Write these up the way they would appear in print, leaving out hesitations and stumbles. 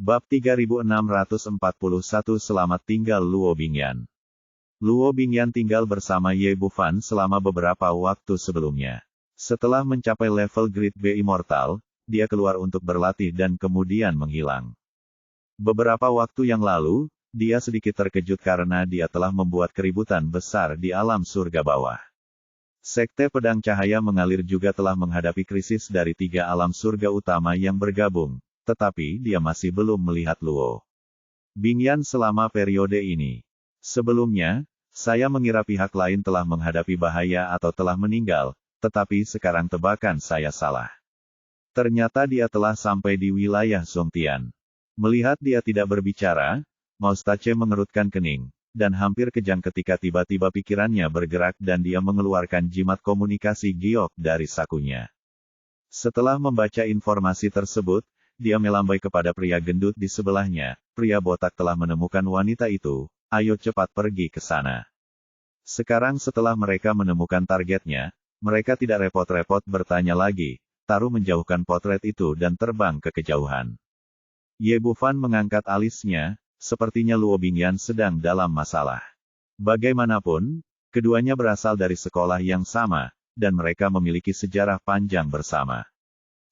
Bab 3641 Selamat tinggal Luo Bingyan. Luo Bingyan tinggal bersama Ye Bufan selama beberapa waktu sebelumnya. Setelah mencapai level Grade B Immortal, dia keluar untuk berlatih dan kemudian menghilang. Beberapa waktu yang lalu, dia sedikit terkejut karena dia telah membuat keributan besar di alam surga bawah. Sekte Pedang Cahaya Mengalir juga telah menghadapi krisis dari 3 alam surga utama yang bergabung. Tetapi dia masih belum melihat Luo Bingyan selama periode ini. Sebelumnya, saya mengira pihak lain telah menghadapi bahaya atau telah meninggal, tetapi sekarang tebakan saya salah. Ternyata dia telah sampai di wilayah Zongtian. Melihat dia tidak berbicara, Moustache mengerutkan kening, dan hampir kejang ketika tiba-tiba pikirannya bergerak dan dia mengeluarkan jimat komunikasi giok dari sakunya. Setelah membaca informasi tersebut, dia melambai kepada pria gendut di sebelahnya. Pria botak telah menemukan wanita itu, ayo cepat pergi ke sana. Sekarang setelah mereka menemukan targetnya, mereka tidak repot-repot bertanya lagi, Taru menjauhkan potret itu dan terbang ke kejauhan. Ye Bufan mengangkat alisnya, sepertinya Luo Bingyan sedang dalam masalah. Bagaimanapun, keduanya berasal dari sekolah yang sama, dan mereka memiliki sejarah panjang bersama.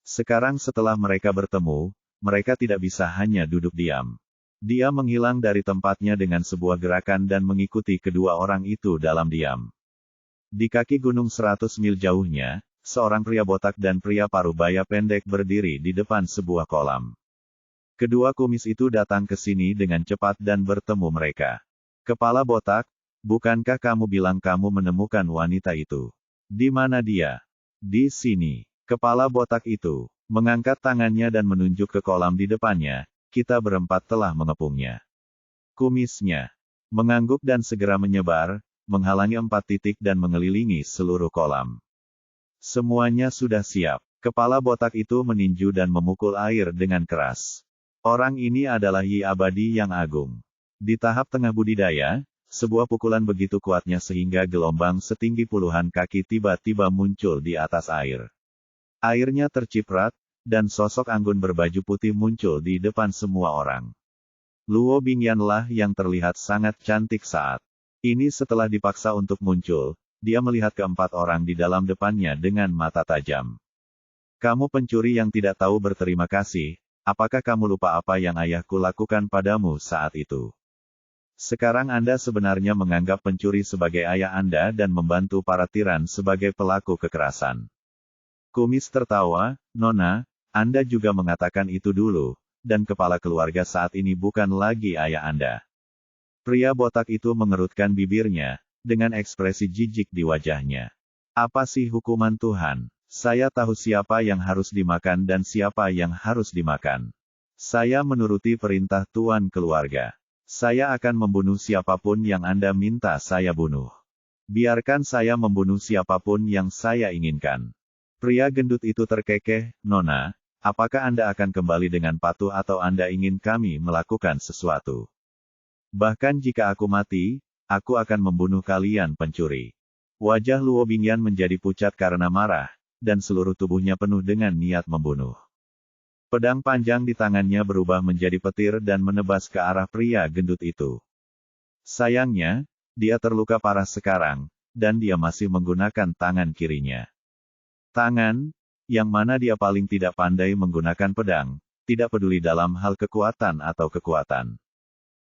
Sekarang setelah mereka bertemu, mereka tidak bisa hanya duduk diam. Dia menghilang dari tempatnya dengan sebuah gerakan dan mengikuti kedua orang itu dalam diam. Di kaki gunung 100 mil jauhnya, seorang pria botak dan pria parubaya pendek berdiri di depan sebuah kolam. Kedua kumis itu datang ke sini dengan cepat dan bertemu mereka. Kepala botak, bukankah kamu bilang kamu menemukan wanita itu? Di mana dia? Di sini. Kepala botak itu mengangkat tangannya dan menunjuk ke kolam di depannya. Kita berempat telah mengepungnya. Kumisnya mengangguk dan segera menyebar, menghalangi 4 titik dan mengelilingi seluruh kolam. Semuanya sudah siap. Kepala botak itu meninju dan memukul air dengan keras. Orang ini adalah Yi Abadi yang agung. Di tahap tengah budidaya, sebuah pukulan begitu kuatnya sehingga gelombang setinggi puluhan kaki tiba-tiba muncul di atas air. Airnya terciprat, dan sosok anggun berbaju putih muncul di depan semua orang. Luo Bingyanlah yang terlihat sangat cantik saat ini. Setelah dipaksa untuk muncul, dia melihat keempat orang di dalam depannya dengan mata tajam. Kamu pencuri yang tidak tahu berterima kasih, apakah kamu lupa apa yang ayahku lakukan padamu saat itu? Sekarang Anda sebenarnya menganggap pencuri sebagai ayah Anda dan membantu para tiran sebagai pelaku kekerasan. Kumis tertawa, Nona, Anda juga mengatakan itu dulu, dan kepala keluarga saat ini bukan lagi ayah Anda. Pria botak itu mengerutkan bibirnya, dengan ekspresi jijik di wajahnya. Apa sih hukuman Tuhan? Saya tahu siapa yang harus dimakan dan siapa yang harus dimakan. Saya menuruti perintah Tuan keluarga. Saya akan membunuh siapapun yang Anda minta saya bunuh. Biarkan saya membunuh siapapun yang saya inginkan. Pria gendut itu terkekeh, Nona, apakah Anda akan kembali dengan patuh atau Anda ingin kami melakukan sesuatu? Bahkan jika aku mati, aku akan membunuh kalian pencuri. Wajah Luo Bingyan menjadi pucat karena marah, dan seluruh tubuhnya penuh dengan niat membunuh. Pedang panjang di tangannya berubah menjadi petir dan menebas ke arah pria gendut itu. Sayangnya, dia terluka parah sekarang, dan dia masih menggunakan tangan kirinya. Tangan, yang mana dia paling tidak pandai menggunakan pedang, tidak peduli dalam hal kekuatan atau kekuatan.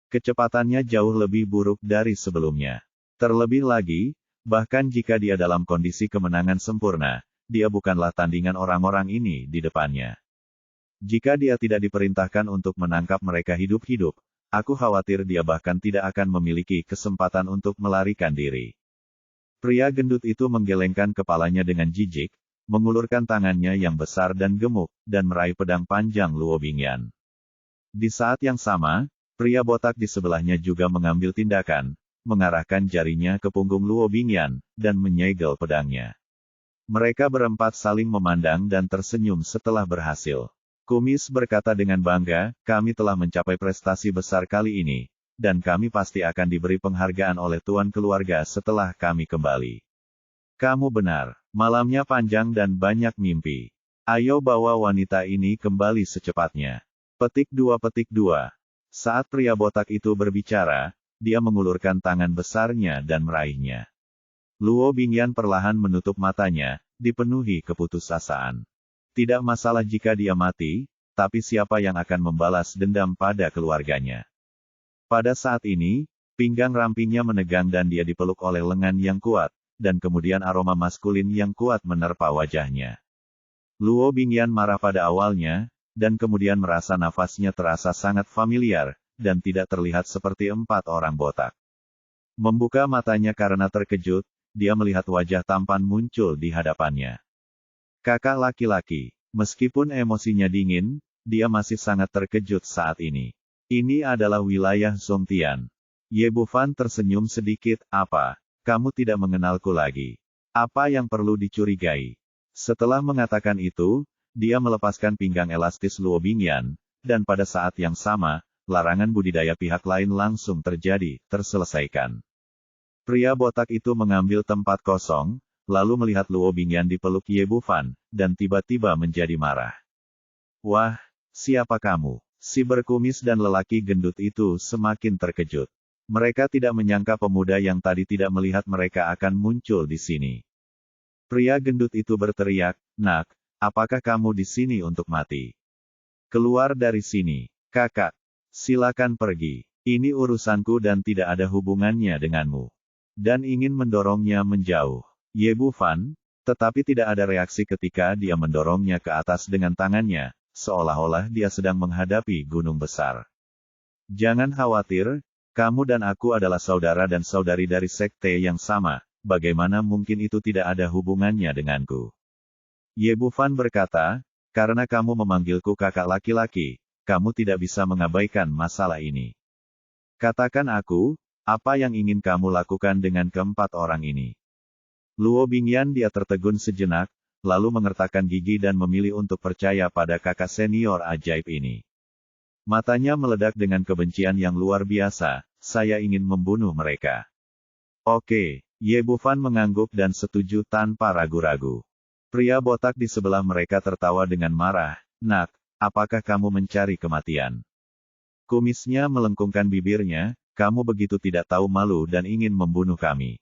Kecepatannya jauh lebih buruk dari sebelumnya. Terlebih lagi, bahkan jika dia dalam kondisi kemenangan sempurna, dia bukanlah tandingan orang-orang ini di depannya. Jika dia tidak diperintahkan untuk menangkap mereka hidup-hidup, aku khawatir dia bahkan tidak akan memiliki kesempatan untuk melarikan diri. Pria gendut itu menggelengkan kepalanya dengan jijik, mengulurkan tangannya yang besar dan gemuk, dan meraih pedang panjang Luo Bingyan. Di saat yang sama, pria botak di sebelahnya juga mengambil tindakan, mengarahkan jarinya ke punggung Luo Bingyan, dan menyegel pedangnya. Mereka berempat saling memandang dan tersenyum setelah berhasil. Kumis berkata dengan bangga, kami telah mencapai prestasi besar kali ini, dan kami pasti akan diberi penghargaan oleh Tuan keluarga setelah kami kembali. Kamu benar, malamnya panjang dan banyak mimpi. Ayo bawa wanita ini kembali secepatnya. Petik 2. Saat pria botak itu berbicara, dia mengulurkan tangan besarnya dan meraihnya. Luo Bingyan perlahan menutup matanya, dipenuhi keputusasaan. Tidak masalah jika dia mati, tapi siapa yang akan membalas dendam pada keluarganya? Pada saat ini, pinggang rampingnya menegang dan dia dipeluk oleh lengan yang kuat, dan kemudian aroma maskulin yang kuat menerpa wajahnya. Luo Bingyan marah pada awalnya, dan kemudian merasa nafasnya terasa sangat familiar, dan tidak terlihat seperti 4 orang botak. Membuka matanya karena terkejut, dia melihat wajah tampan muncul di hadapannya. Kakak laki-laki, meskipun emosinya dingin, dia masih sangat terkejut saat ini. Ini adalah wilayah Zongtian. Ye Bufan tersenyum sedikit, apa, kamu tidak mengenalku lagi? Apa yang perlu dicurigai? Setelah mengatakan itu, dia melepaskan pinggang elastis Luo Bingyan, dan pada saat yang sama, larangan budidaya pihak lain langsung terselesaikan. Pria botak itu mengambil tempat kosong, lalu melihat Luo Bingyan dipeluk Ye Bufan, dan tiba-tiba menjadi marah. Wah, siapa kamu? Si berkumis dan lelaki gendut itu semakin terkejut. Mereka tidak menyangka pemuda yang tadi tidak melihat mereka akan muncul di sini. Pria gendut itu berteriak, "Nak, apakah kamu di sini untuk mati? Keluar dari sini, kakak. Silakan pergi. Ini urusanku dan tidak ada hubungannya denganmu." Dan ingin mendorongnya menjauh. Ye Bufan, tetapi tidak ada reaksi ketika dia mendorongnya ke atas dengan tangannya, seolah-olah dia sedang menghadapi gunung besar. Jangan khawatir, kamu dan aku adalah saudara dan saudari dari sekte yang sama, bagaimana mungkin itu tidak ada hubungannya denganku? Ye Bufan berkata, karena kamu memanggilku kakak laki-laki, kamu tidak bisa mengabaikan masalah ini. Katakan aku, apa yang ingin kamu lakukan dengan keempat orang ini? Luo Bingyan dia tertegun sejenak, lalu mengertakkan gigi dan memilih untuk percaya pada kakak senior ajaib ini. Matanya meledak dengan kebencian yang luar biasa, saya ingin membunuh mereka. Oke, Ye Bufan mengangguk dan setuju tanpa ragu-ragu. Pria botak di sebelah mereka tertawa dengan marah, "Nak, apakah kamu mencari kematian?" Kumisnya melengkungkan bibirnya, "Kamu begitu tidak tahu malu dan ingin membunuh kami.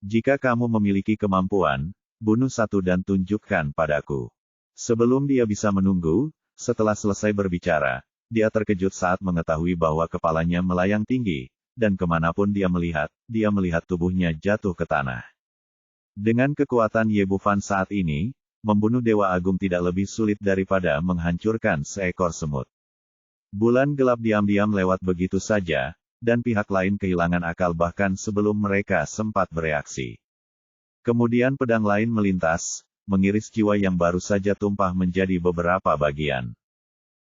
Jika kamu memiliki kemampuan, bunuh satu dan tunjukkan padaku." Sebelum dia bisa menunggu, setelah selesai berbicara, dia terkejut saat mengetahui bahwa kepalanya melayang tinggi, dan kemanapun dia melihat tubuhnya jatuh ke tanah. Dengan kekuatan Ye Bufan saat ini, membunuh Dewa Agung tidak lebih sulit daripada menghancurkan seekor semut. Bulan gelap diam-diam lewat begitu saja, dan pihak lain kehilangan akal bahkan sebelum mereka sempat bereaksi. Kemudian pedang lain melintas, mengiris jiwa yang baru saja tumpah menjadi beberapa bagian.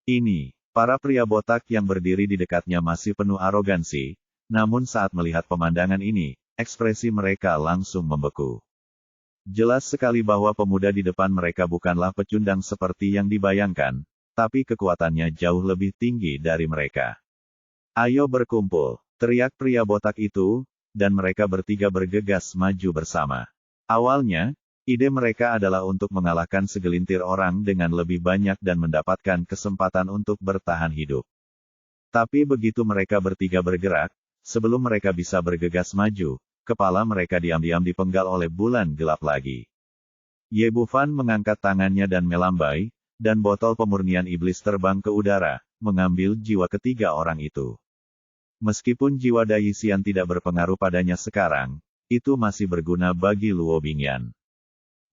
Ini, para pria botak yang berdiri di dekatnya masih penuh arogansi, namun saat melihat pemandangan ini, ekspresi mereka langsung membeku. Jelas sekali bahwa pemuda di depan mereka bukanlah pecundang seperti yang dibayangkan, tapi kekuatannya jauh lebih tinggi dari mereka. "Ayo berkumpul," teriak pria botak itu, dan mereka bertiga bergegas maju bersama. Awalnya, ide mereka adalah untuk mengalahkan segelintir orang dengan lebih banyak dan mendapatkan kesempatan untuk bertahan hidup. Tapi begitu mereka bertiga bergerak, sebelum mereka bisa bergegas maju, kepala mereka diam-diam dipenggal oleh bulan gelap lagi. Ye Bufan mengangkat tangannya dan melambai, dan botol pemurnian iblis terbang ke udara, mengambil jiwa ketiga orang itu. Meskipun jiwa Dai Xian tidak berpengaruh padanya sekarang, itu masih berguna bagi Luo Bingyan.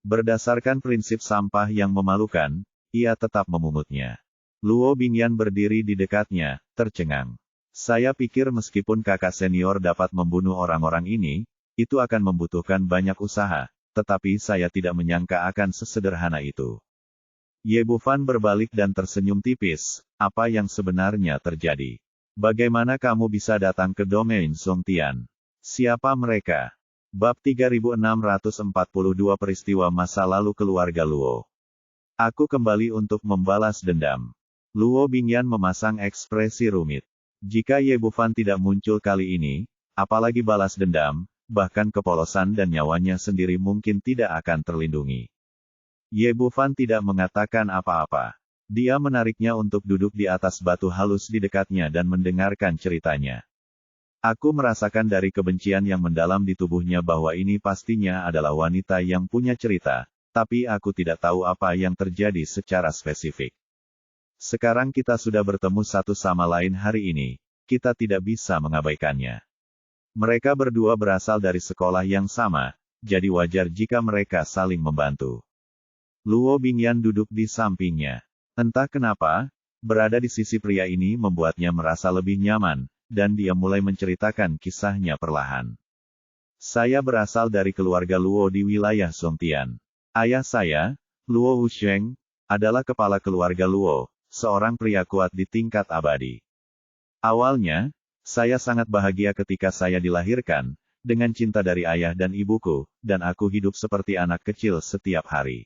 Berdasarkan prinsip sampah yang memalukan, ia tetap memungutnya. Luo Bingyan berdiri di dekatnya, tercengang. "Saya pikir meskipun kakak senior dapat membunuh orang-orang ini, itu akan membutuhkan banyak usaha, tetapi saya tidak menyangka akan sesederhana itu." Ye Bufan berbalik dan tersenyum tipis, "Apa yang sebenarnya terjadi? Bagaimana kamu bisa datang ke domain Zongtian? Siapa mereka?" Bab 3642 Peristiwa Masa Lalu Keluarga Luo. "Aku kembali untuk membalas dendam." Luo Bingyan memasang ekspresi rumit. Jika Ye Bufan tidak muncul kali ini, apalagi balas dendam, bahkan kepolosan dan nyawanya sendiri mungkin tidak akan terlindungi. Ye Bufan tidak mengatakan apa-apa. Dia menariknya untuk duduk di atas batu halus di dekatnya dan mendengarkan ceritanya. Aku merasakan dari kebencian yang mendalam di tubuhnya bahwa ini pastinya adalah wanita yang punya cerita, tapi aku tidak tahu apa yang terjadi secara spesifik. Sekarang kita sudah bertemu satu sama lain hari ini, kita tidak bisa mengabaikannya. Mereka berdua berasal dari sekolah yang sama, jadi wajar jika mereka saling membantu. Luo Bingyan duduk di sampingnya. Entah kenapa, berada di sisi pria ini membuatnya merasa lebih nyaman, dan dia mulai menceritakan kisahnya perlahan. Saya berasal dari keluarga Luo di wilayah Songtian. Ayah saya, Luo Wusheng, adalah kepala keluarga Luo, seorang pria kuat di tingkat abadi. Awalnya, saya sangat bahagia ketika saya dilahirkan, dengan cinta dari ayah dan ibuku, dan aku hidup seperti anak kecil setiap hari.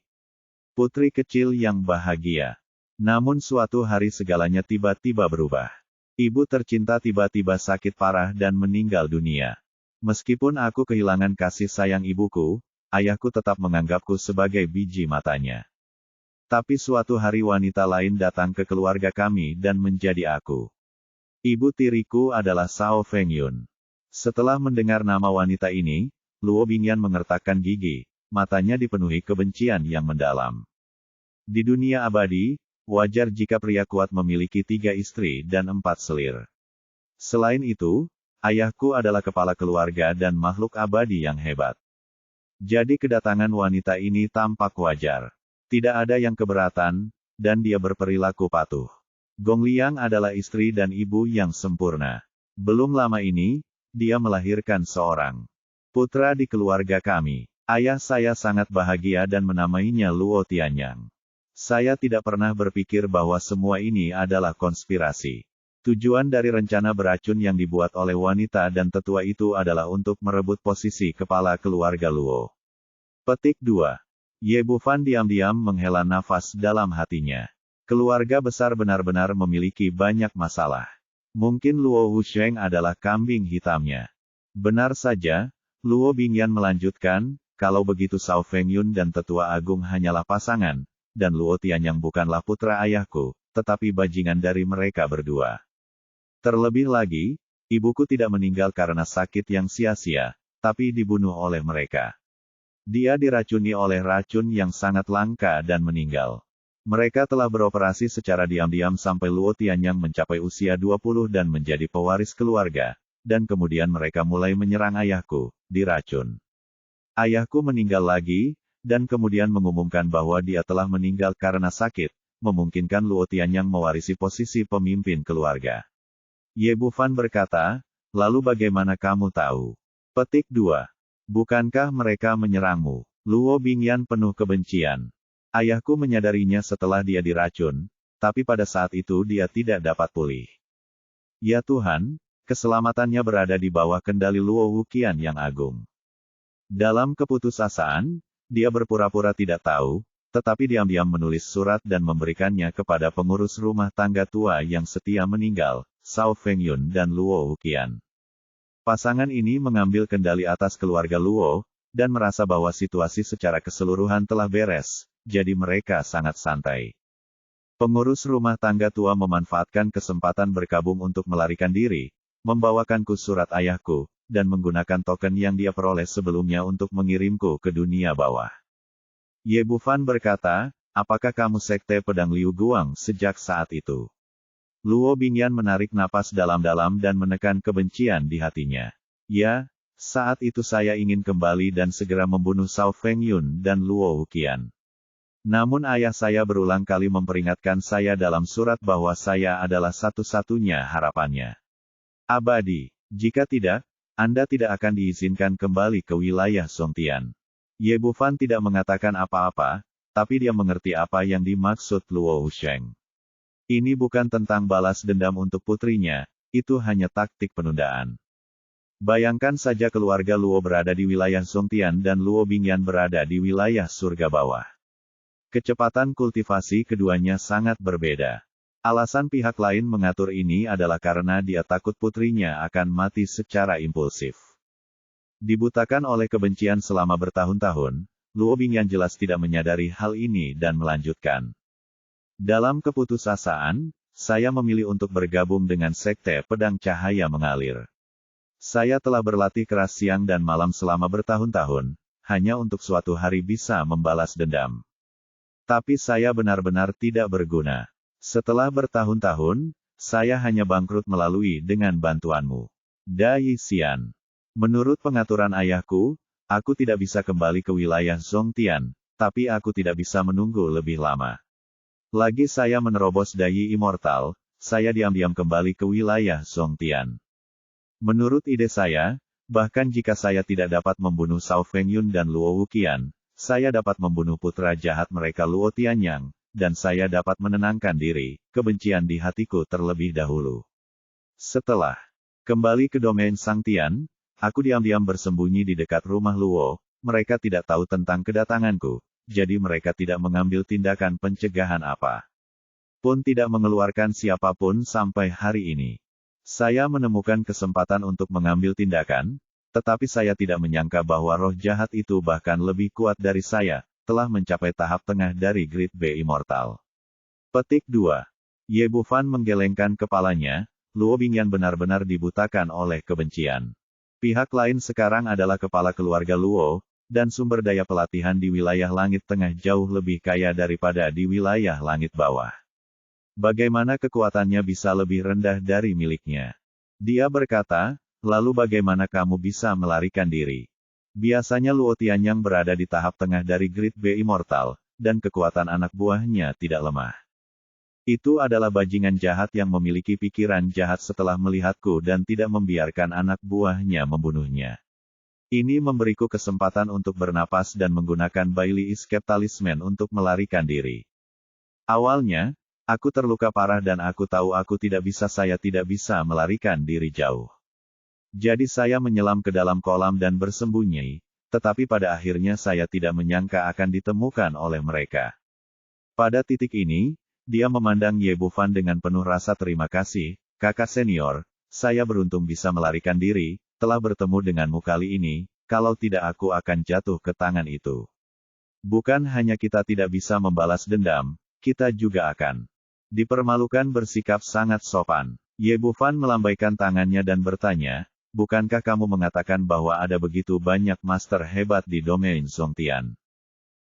Putri kecil yang bahagia. Namun suatu hari segalanya tiba-tiba berubah. Ibu tercinta tiba-tiba sakit parah dan meninggal dunia. Meskipun aku kehilangan kasih sayang ibuku, ayahku tetap menganggapku sebagai biji matanya. Tapi suatu hari wanita lain datang ke keluarga kami dan menjadi aku. Ibu tiriku adalah Sao Fengyun. Setelah mendengar nama wanita ini, Luo Bingyan mengertakkan gigi, matanya dipenuhi kebencian yang mendalam. Di dunia abadi, wajar jika pria kuat memiliki 3 istri dan 4 selir. Selain itu, ayahku adalah kepala keluarga dan makhluk abadi yang hebat. Jadi kedatangan wanita ini tampak wajar. Tidak ada yang keberatan, dan dia berperilaku patuh. Gong Liang adalah istri dan ibu yang sempurna. Belum lama ini, dia melahirkan seorang putra di keluarga kami. Ayah saya sangat bahagia dan menamainya Luo Tianyang. Saya tidak pernah berpikir bahwa semua ini adalah konspirasi. Tujuan dari rencana beracun yang dibuat oleh wanita dan tetua itu adalah untuk merebut posisi kepala keluarga Luo. Petik 2. Ye Bufan diam-diam menghela nafas dalam hatinya. Keluarga besar benar-benar memiliki banyak masalah. Mungkin Luo Wusheng adalah kambing hitamnya. Benar saja, Luo Bingyan melanjutkan, kalau begitu Sao Fengyun dan tetua agung hanyalah pasangan, dan Luo Tianyang bukanlah putra ayahku, tetapi bajingan dari mereka berdua. Terlebih lagi, ibuku tidak meninggal karena sakit yang sia-sia, tapi dibunuh oleh mereka. Dia diracuni oleh racun yang sangat langka dan meninggal. Mereka telah beroperasi secara diam-diam sampai Luo Tianyang mencapai usia 20 dan menjadi pewaris keluarga, dan kemudian mereka mulai menyerang ayahku, diracun. Ayahku meninggal lagi, dan kemudian mengumumkan bahwa dia telah meninggal karena sakit, memungkinkan Luo Tianyang mewarisi posisi pemimpin keluarga. Ye Bufan berkata, lalu bagaimana kamu tahu? Petik 2. Bukankah mereka menyerangmu? Luo Bingyan penuh kebencian. Ayahku menyadarinya setelah dia diracun, tapi pada saat itu dia tidak dapat pulih. Ya Tuhan, keselamatannya berada di bawah kendali Luo Wuqian yang agung. Dalam keputusasaan, dia berpura-pura tidak tahu, tetapi diam-diam menulis surat dan memberikannya kepada pengurus rumah tangga tua yang setia meninggal, Sao Fengyun dan Luo Wuqian. Pasangan ini mengambil kendali atas keluarga Luo, dan merasa bahwa situasi secara keseluruhan telah beres, jadi mereka sangat santai. Pengurus rumah tangga tua memanfaatkan kesempatan berkabung untuk melarikan diri, membawakanku surat ayahku, dan menggunakan token yang dia peroleh sebelumnya untuk mengirimku ke dunia bawah. Ye Bufan berkata, apakah kamu sekte pedang Liu Guang sejak saat itu? Luo Bingyan menarik napas dalam-dalam dan menekan kebencian di hatinya. Ya, saat itu saya ingin kembali dan segera membunuh Sao Fengyun dan Luo Wuqian. Namun ayah saya berulang kali memperingatkan saya dalam surat bahwa saya adalah satu-satunya harapannya. Abadi, jika tidak, Anda tidak akan diizinkan kembali ke wilayah Songtian. Ye Bufan tidak mengatakan apa-apa, tapi dia mengerti apa yang dimaksud Luo Wusheng. Ini bukan tentang balas dendam untuk putrinya, itu hanya taktik penundaan. Bayangkan saja keluarga Luo berada di wilayah Songtian dan Luo Bingyan berada di wilayah surga bawah. Kecepatan kultivasi keduanya sangat berbeda. Alasan pihak lain mengatur ini adalah karena dia takut putrinya akan mati secara impulsif. Dibutakan oleh kebencian selama bertahun-tahun, Luo Bingyan jelas tidak menyadari hal ini dan melanjutkan. Dalam keputusasaan, saya memilih untuk bergabung dengan Sekte Pedang Cahaya Mengalir. Saya telah berlatih keras siang dan malam selama bertahun-tahun, hanya untuk suatu hari bisa membalas dendam. Tapi saya benar-benar tidak berguna. Setelah bertahun-tahun, saya hanya bangkrut melalui dengan bantuanmu. Dai Xian. Menurut pengaturan ayahku, aku tidak bisa kembali ke wilayah Zongtian, tapi aku tidak bisa menunggu lebih lama. Lagi saya menerobos Dai Immortal, saya diam-diam kembali ke wilayah Zongtian. Menurut ide saya, bahkan jika saya tidak dapat membunuh Shao Fengyun dan Luo Wuqian, saya dapat membunuh putra jahat mereka Luo Tianyang, dan saya dapat menenangkan diri, kebencian di hatiku terlebih dahulu. Setelah kembali ke domain Sang Tian, aku diam-diam bersembunyi di dekat rumah Luo, mereka tidak tahu tentang kedatanganku. Jadi mereka tidak mengambil tindakan pencegahan apa pun tidak mengeluarkan siapapun sampai hari ini. Saya menemukan kesempatan untuk mengambil tindakan, tetapi saya tidak menyangka bahwa roh jahat itu bahkan lebih kuat dari saya, telah mencapai tahap tengah dari Grade B Immortal. Petik 2. Ye Bufan menggelengkan kepalanya, Luo Bingyan benar-benar dibutakan oleh kebencian. Pihak lain sekarang adalah kepala keluarga Luo, dan sumber daya pelatihan di wilayah langit tengah jauh lebih kaya daripada di wilayah langit bawah. Bagaimana kekuatannya bisa lebih rendah dari miliknya? Dia berkata, lalu bagaimana kamu bisa melarikan diri? Biasanya Luo Tianyang berada di tahap tengah dari Grade B Immortal, dan kekuatan anak buahnya tidak lemah. Itu adalah bajingan jahat yang memiliki pikiran jahat setelah melihatku dan tidak membiarkan anak buahnya membunuhnya. Ini memberiku kesempatan untuk bernapas dan menggunakan Bailey Escape Talisman untuk melarikan diri. Awalnya, aku terluka parah dan aku tahu saya tidak bisa melarikan diri jauh. Jadi saya menyelam ke dalam kolam dan bersembunyi, tetapi pada akhirnya saya tidak menyangka akan ditemukan oleh mereka. Pada titik ini, dia memandang Ye Bufan dengan penuh rasa terima kasih, kakak senior, saya beruntung bisa melarikan diri. Telah bertemu denganmu kali ini, kalau tidak aku akan jatuh ke tangan itu. Bukan hanya kita tidak bisa membalas dendam, kita juga akan dipermalukan. Bersikap sangat sopan, Ye Bufan melambaikan tangannya dan bertanya, bukankah kamu mengatakan bahwa ada begitu banyak master hebat di domain Zongtian?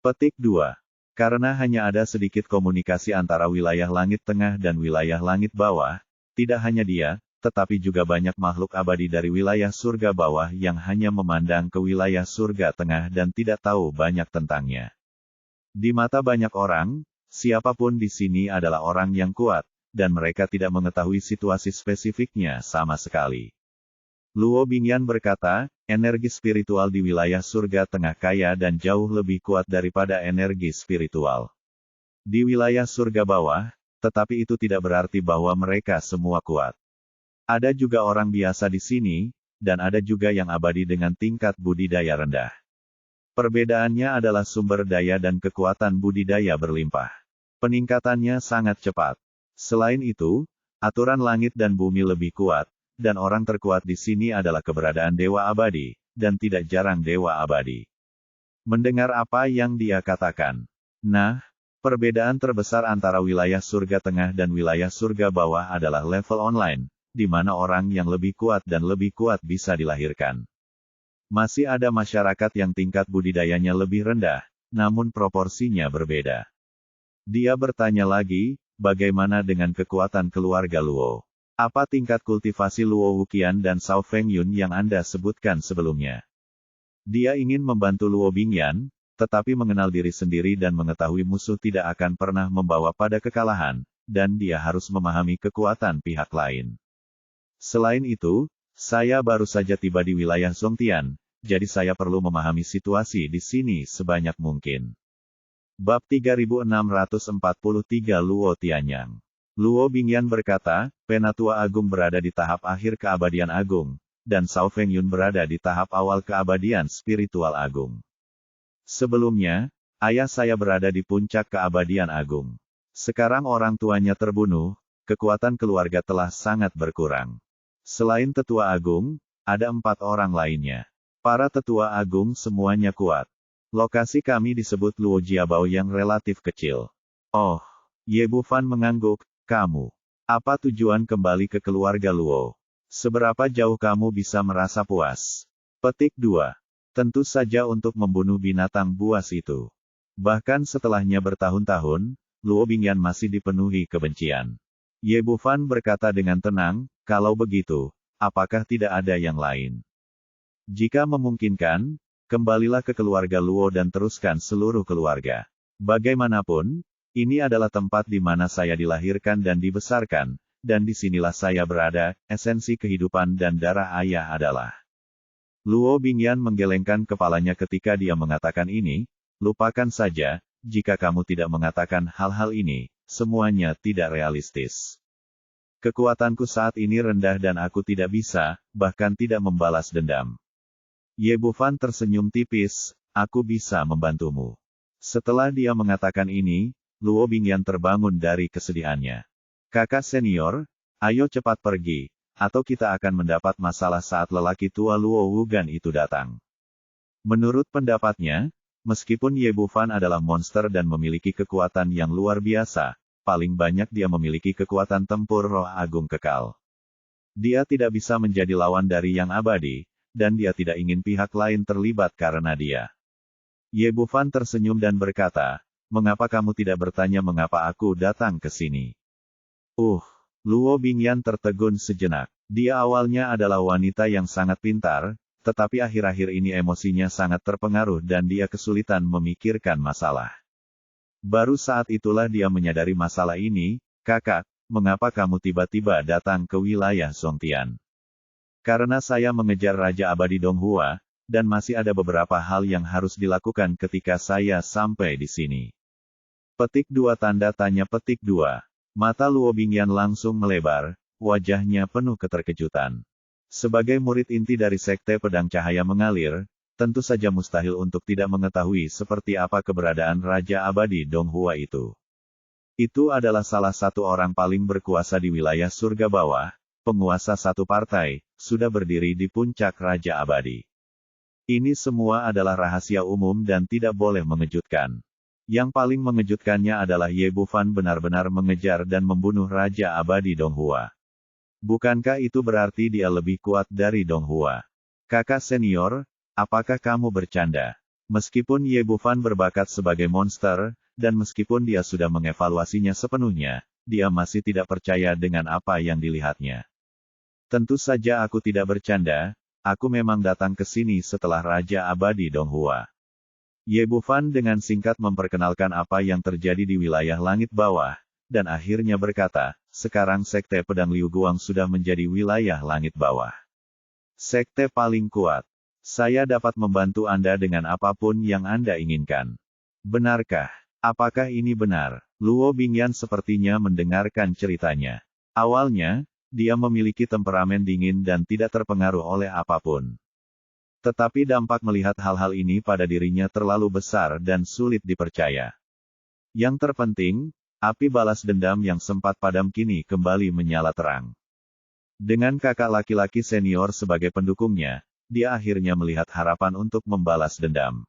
Petik 2. Karena hanya ada sedikit komunikasi antara wilayah langit tengah dan wilayah langit bawah, tidak hanya dia, tetapi juga banyak makhluk abadi dari wilayah surga bawah yang hanya memandang ke wilayah surga tengah dan tidak tahu banyak tentangnya. Di mata banyak orang, siapapun di sini adalah orang yang kuat, dan mereka tidak mengetahui situasi spesifiknya sama sekali. Luo Bingyan berkata, energi spiritual di wilayah surga tengah kaya dan jauh lebih kuat daripada energi spiritual di wilayah surga bawah, tetapi itu tidak berarti bahwa mereka semua kuat. Ada juga orang biasa di sini, dan ada juga yang abadi dengan tingkat budidaya rendah. Perbedaannya adalah sumber daya dan kekuatan budidaya berlimpah. Peningkatannya sangat cepat. Selain itu, aturan langit dan bumi lebih kuat, dan orang terkuat di sini adalah keberadaan dewa abadi, dan tidak jarang dewa abadi. Mendengar apa yang dia katakan. Nah, perbedaan terbesar antara wilayah surga tengah dan wilayah surga bawah adalah level online, di mana orang yang lebih kuat dan lebih kuat bisa dilahirkan. Masih ada masyarakat yang tingkat budidayanya lebih rendah, namun proporsinya berbeda. Dia bertanya lagi, bagaimana dengan kekuatan keluarga Luo? Apa tingkat kultivasi Luo Wuqian dan Shao Fengyun yang Anda sebutkan sebelumnya? Dia ingin membantu Luo Bingyan, tetapi mengenal diri sendiri dan mengetahui musuh tidak akan pernah membawa pada kekalahan, dan dia harus memahami kekuatan pihak lain. Selain itu, saya baru saja tiba di wilayah Zongtian, jadi saya perlu memahami situasi di sini sebanyak mungkin. Bab 3643 Luo Tianyang. Luo Bingyan berkata, Penatua Agung berada di tahap akhir keabadian agung, dan Shao Fengyun berada di tahap awal keabadian spiritual agung. Sebelumnya, ayah saya berada di puncak keabadian agung. Sekarang orang tuanya terbunuh, kekuatan keluarga telah sangat berkurang. Selain tetua agung, ada 4 orang lainnya. Para tetua agung semuanya kuat. Lokasi kami disebut Luo Jiabao yang relatif kecil. Oh, Ye Bufan mengangguk, kamu. Apa tujuan kembali ke keluarga Luo? Seberapa jauh kamu bisa merasa puas? Petik 2. Tentu saja untuk membunuh binatang buas itu. Bahkan setelahnya bertahun-tahun, Luo Bingyan masih dipenuhi kebencian. Ye Bufan berkata dengan tenang, kalau begitu, apakah tidak ada yang lain? Jika memungkinkan, kembalilah ke keluarga Luo dan teruskan seluruh keluarga. Bagaimanapun, ini adalah tempat di mana saya dilahirkan dan dibesarkan, dan disinilah saya berada, esensi kehidupan dan darah ayah adalah. Luo Bingyan menggelengkan kepalanya ketika dia mengatakan ini, lupakan saja, jika kamu tidak mengatakan hal-hal ini, semuanya tidak realistis. Kekuatanku saat ini rendah dan aku tidak bisa, bahkan tidak membalas dendam. Ye Bufan tersenyum tipis, aku bisa membantumu. Setelah dia mengatakan ini, Luo Bingyan terbangun dari kesedihannya. Kakak senior, ayo cepat pergi, atau kita akan mendapat masalah saat lelaki tua Luo Wugan itu datang. Menurut pendapatnya, meskipun Ye Bufan adalah monster dan memiliki kekuatan yang luar biasa, paling banyak dia memiliki kekuatan tempur roh agung kekal. Dia tidak bisa menjadi lawan dari yang abadi, dan dia tidak ingin pihak lain terlibat karena dia. Ye Bufan tersenyum dan berkata, mengapa kamu tidak bertanya mengapa aku datang ke sini? Luo Bingyan tertegun sejenak. Dia awalnya adalah wanita yang sangat pintar, tetapi akhir-akhir ini emosinya sangat terpengaruh dan dia kesulitan memikirkan masalah. Baru saat itulah dia menyadari masalah ini, kakak, mengapa kamu tiba-tiba datang ke wilayah Songtian? Karena saya mengejar Raja Abadi Donghua, dan masih ada beberapa hal yang harus dilakukan ketika saya sampai di sini. Petik 2 tanda tanya petik 2. Mata Luo Bingyan langsung melebar, wajahnya penuh keterkejutan. Sebagai murid inti dari Sekte Pedang Cahaya Mengalir, tentu saja mustahil untuk tidak mengetahui seperti apa keberadaan Raja Abadi Donghua itu. Itu adalah salah satu orang paling berkuasa di wilayah surga bawah, penguasa satu partai, sudah berdiri di puncak Raja Abadi. Ini semua adalah rahasia umum dan tidak boleh mengejutkan. Yang paling mengejutkannya adalah Ye Bufan benar-benar mengejar dan membunuh Raja Abadi Donghua. Bukankah itu berarti dia lebih kuat dari Donghua? Kakak senior, apakah kamu bercanda? Meskipun Ye Bufan berbakat sebagai monster, dan meskipun dia sudah mengevaluasinya sepenuhnya, dia masih tidak percaya dengan apa yang dilihatnya. Tentu saja aku tidak bercanda, aku memang datang ke sini setelah Raja Abadi Donghua. Ye Bufan dengan singkat memperkenalkan apa yang terjadi di wilayah langit bawah, dan akhirnya berkata, sekarang Sekte Pedang Liu Guang sudah menjadi wilayah langit bawah. Sekte paling kuat. Saya dapat membantu Anda dengan apapun yang Anda inginkan. Benarkah? Apakah ini benar? Luo Bingyan sepertinya mendengarkan ceritanya. Awalnya, dia memiliki temperamen dingin dan tidak terpengaruh oleh apapun. Tetapi dampak melihat hal-hal ini pada dirinya terlalu besar dan sulit dipercaya. Yang terpenting, api balas dendam yang sempat padam kini kembali menyala terang. Dengan kakak laki-laki senior sebagai pendukungnya, dia akhirnya melihat harapan untuk membalas dendam.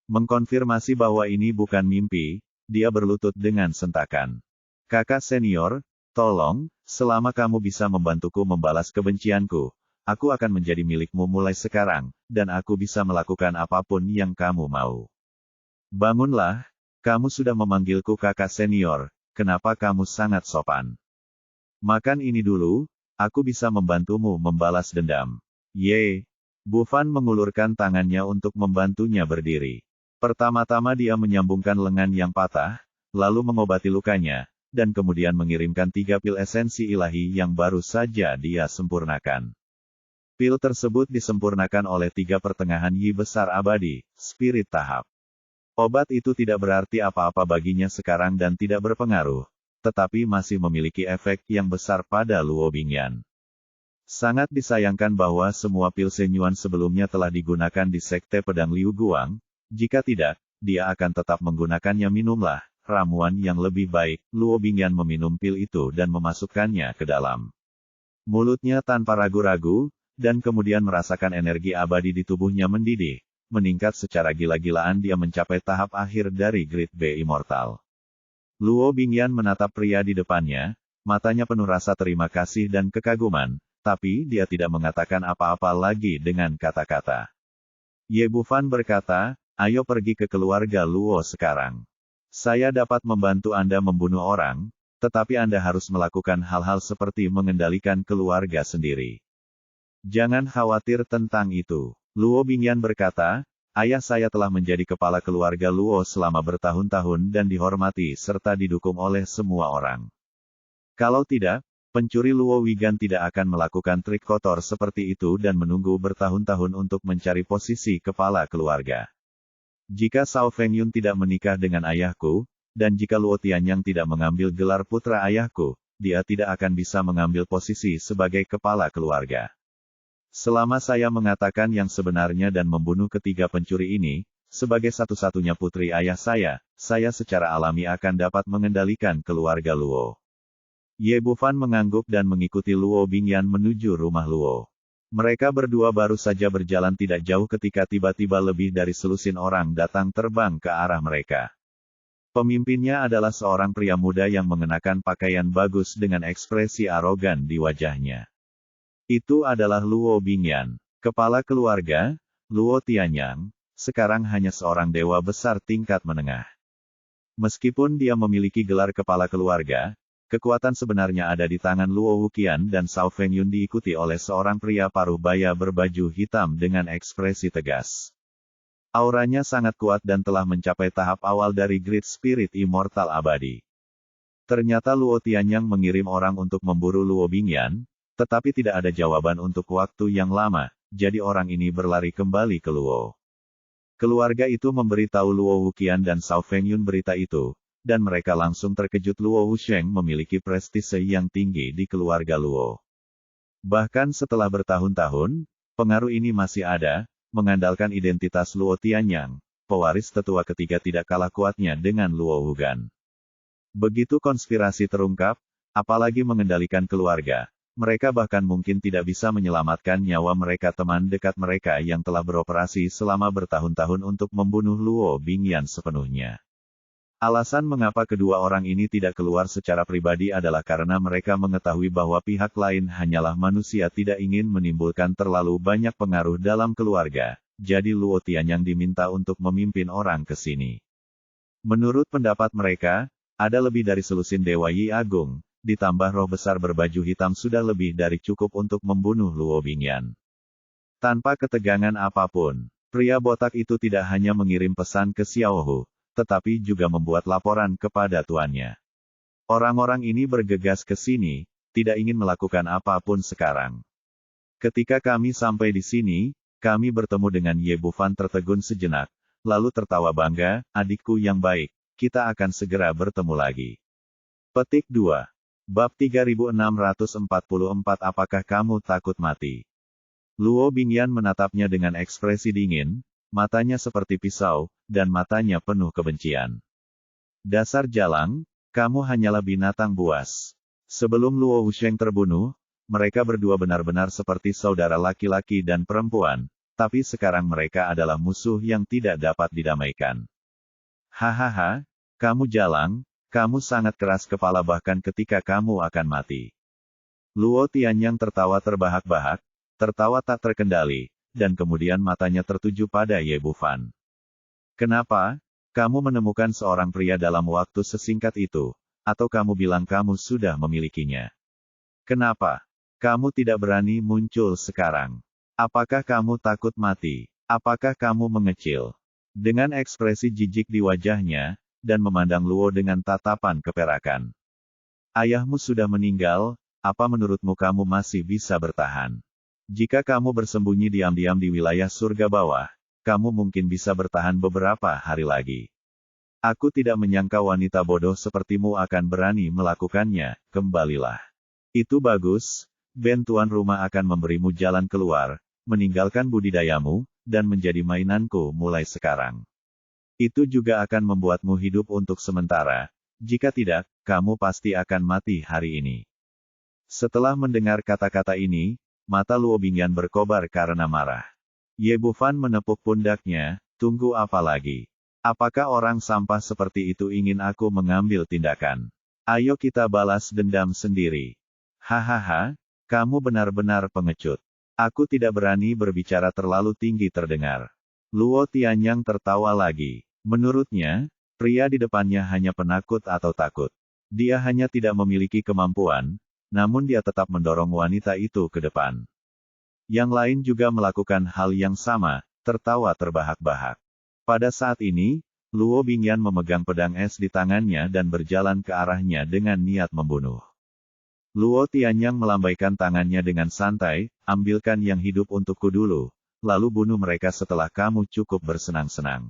Mengkonfirmasi bahwa ini bukan mimpi, dia berlutut dengan sentakan. Kakak senior, tolong, selama kamu bisa membantuku membalas kebencianku, aku akan menjadi milikmu mulai sekarang, dan aku bisa melakukan apapun yang kamu mau. Bangunlah, kamu sudah memanggilku kakak senior, kenapa kamu sangat sopan? Makan ini dulu, aku bisa membantumu membalas dendam. Ye. Bufan mengulurkan tangannya untuk membantunya berdiri. Pertama-tama dia menyambungkan lengan yang patah, lalu mengobati lukanya, dan kemudian mengirimkan 3 pil esensi ilahi yang baru saja dia sempurnakan. Pil tersebut disempurnakan oleh 3 pertengahan Yi besar abadi, spirit tahap. Obat itu tidak berarti apa-apa baginya sekarang dan tidak berpengaruh, tetapi masih memiliki efek yang besar pada Luo Bingyan. Sangat disayangkan bahwa semua pil senyuan sebelumnya telah digunakan di Sekte Pedang Liu Guang, jika tidak, dia akan tetap menggunakannya. Minumlah, ramuan yang lebih baik. Luo Bingyan meminum pil itu dan memasukkannya ke dalam mulutnya tanpa ragu-ragu, dan kemudian merasakan energi abadi di tubuhnya mendidih, meningkat secara gila-gilaan. Dia mencapai tahap akhir dari Grade B Immortal. Luo Bingyan menatap pria di depannya, matanya penuh rasa terima kasih dan kekaguman, tapi dia tidak mengatakan apa-apa lagi dengan kata-kata. Ye Bufan berkata, ayo pergi ke keluarga Luo sekarang. Saya dapat membantu Anda membunuh orang, tetapi Anda harus melakukan hal-hal seperti mengendalikan keluarga sendiri. Jangan khawatir tentang itu. Luo Bingyan berkata, ayah saya telah menjadi kepala keluarga Luo selama bertahun-tahun dan dihormati serta didukung oleh semua orang. Kalau tidak, pencuri Luo Wigan tidak akan melakukan trik kotor seperti itu dan menunggu bertahun-tahun untuk mencari posisi kepala keluarga. Jika Sao Fengyun tidak menikah dengan ayahku, dan jika Luo Tianyang tidak mengambil gelar putra ayahku, dia tidak akan bisa mengambil posisi sebagai kepala keluarga. Selama saya mengatakan yang sebenarnya dan membunuh ketiga pencuri ini, sebagai satu-satunya putri ayah saya secara alami akan dapat mengendalikan keluarga Luo. Ye Bufan mengangguk dan mengikuti Luo Bingyan menuju rumah Luo. Mereka berdua baru saja berjalan tidak jauh ketika tiba-tiba lebih dari selusin orang datang terbang ke arah mereka. Pemimpinnya adalah seorang pria muda yang mengenakan pakaian bagus dengan ekspresi arogan di wajahnya. Itu adalah Luo Bingyan, kepala keluarga, Luo Tianyang, sekarang hanya seorang dewa besar tingkat menengah. Meskipun dia memiliki gelar kepala keluarga, kekuatan sebenarnya ada di tangan Luo Wuqian dan Sao Fengyun diikuti oleh seorang pria paruh baya berbaju hitam dengan ekspresi tegas. Auranya sangat kuat dan telah mencapai tahap awal dari Great Spirit Immortal Abadi. Ternyata Luo Tianyang mengirim orang untuk memburu Luo Bingyan, tetapi tidak ada jawaban untuk waktu yang lama, jadi orang ini berlari kembali ke Luo. Keluarga itu memberitahu Luo Wuqian dan Sao Fengyun berita itu, dan mereka langsung terkejut Luo Wusheng memiliki prestise yang tinggi di keluarga Luo. Bahkan setelah bertahun-tahun, pengaruh ini masih ada, mengandalkan identitas Luo Tianyang, pewaris tetua ketiga tidak kalah kuatnya dengan Luo Wugan. Begitu konspirasi terungkap, apalagi mengendalikan keluarga, mereka bahkan mungkin tidak bisa menyelamatkan nyawa mereka teman dekat mereka yang telah beroperasi selama bertahun-tahun untuk membunuh Luo Bingyan sepenuhnya. Alasan mengapa kedua orang ini tidak keluar secara pribadi adalah karena mereka mengetahui bahwa pihak lain hanyalah manusia tidak ingin menimbulkan terlalu banyak pengaruh dalam keluarga, jadi Luo Tianyang diminta untuk memimpin orang ke sini. Menurut pendapat mereka, ada lebih dari selusin Dewa Yi Agung, ditambah roh besar berbaju hitam sudah lebih dari cukup untuk membunuh Luo Bingyan. Tanpa ketegangan apapun, pria botak itu tidak hanya mengirim pesan ke Xiaohu, tetapi juga membuat laporan kepada tuannya. Orang-orang ini bergegas ke sini, tidak ingin melakukan apapun sekarang. Ketika kami sampai di sini, kami bertemu dengan Ye Bufan tertegun sejenak, lalu tertawa bangga, adikku yang baik, kita akan segera bertemu lagi. Petik 2. Bab 3644 Apakah kamu takut mati? Luo Bingyan menatapnya dengan ekspresi dingin, matanya seperti pisau, dan matanya penuh kebencian. Dasar jalang, kamu hanyalah binatang buas. Sebelum Luo Wusheng terbunuh, mereka berdua benar-benar seperti saudara laki-laki dan perempuan, tapi sekarang mereka adalah musuh yang tidak dapat didamaikan. Hahaha, kamu jalang, kamu sangat keras kepala bahkan ketika kamu akan mati. Luo Tianyang tertawa terbahak-bahak, tertawa tak terkendali, dan kemudian matanya tertuju pada Ye Bufan. Kenapa? Kamu menemukan seorang pria dalam waktu sesingkat itu, atau kamu bilang kamu sudah memilikinya? Kenapa? Kamu tidak berani muncul sekarang? Apakah kamu takut mati? Apakah kamu mengecil? Dengan ekspresi jijik di wajahnya, dan memandang Luo dengan tatapan keperakan. Ayahmu sudah meninggal, apa menurutmu kamu masih bisa bertahan? Jika kamu bersembunyi diam-diam di wilayah surga bawah, kamu mungkin bisa bertahan beberapa hari lagi. Aku tidak menyangka wanita bodoh sepertimu akan berani melakukannya, kembalilah. Itu bagus, Ben tuan rumah akan memberimu jalan keluar, meninggalkan budidayamu, dan menjadi mainanku mulai sekarang. Itu juga akan membuatmu hidup untuk sementara, jika tidak, kamu pasti akan mati hari ini. Setelah mendengar kata-kata ini, mata Luo Bingyan berkobar karena marah. Ye Bufan menepuk pundaknya, tunggu apa lagi? Apakah orang sampah seperti itu ingin aku mengambil tindakan? Ayo kita balas dendam sendiri. Hahaha, kamu benar-benar pengecut. Aku tidak berani berbicara terlalu tinggi terdengar. Luo Tianyang tertawa lagi. Menurutnya, pria di depannya hanya penakut atau takut. Dia hanya tidak memiliki kemampuan, namun dia tetap mendorong wanita itu ke depan. Yang lain juga melakukan hal yang sama, tertawa terbahak-bahak. Pada saat ini, Luo Bingyan memegang pedang es di tangannya dan berjalan ke arahnya dengan niat membunuh. Luo Tianyang melambaikan tangannya dengan santai, ambilkan yang hidup untukku dulu, lalu bunuh mereka setelah kamu cukup bersenang-senang.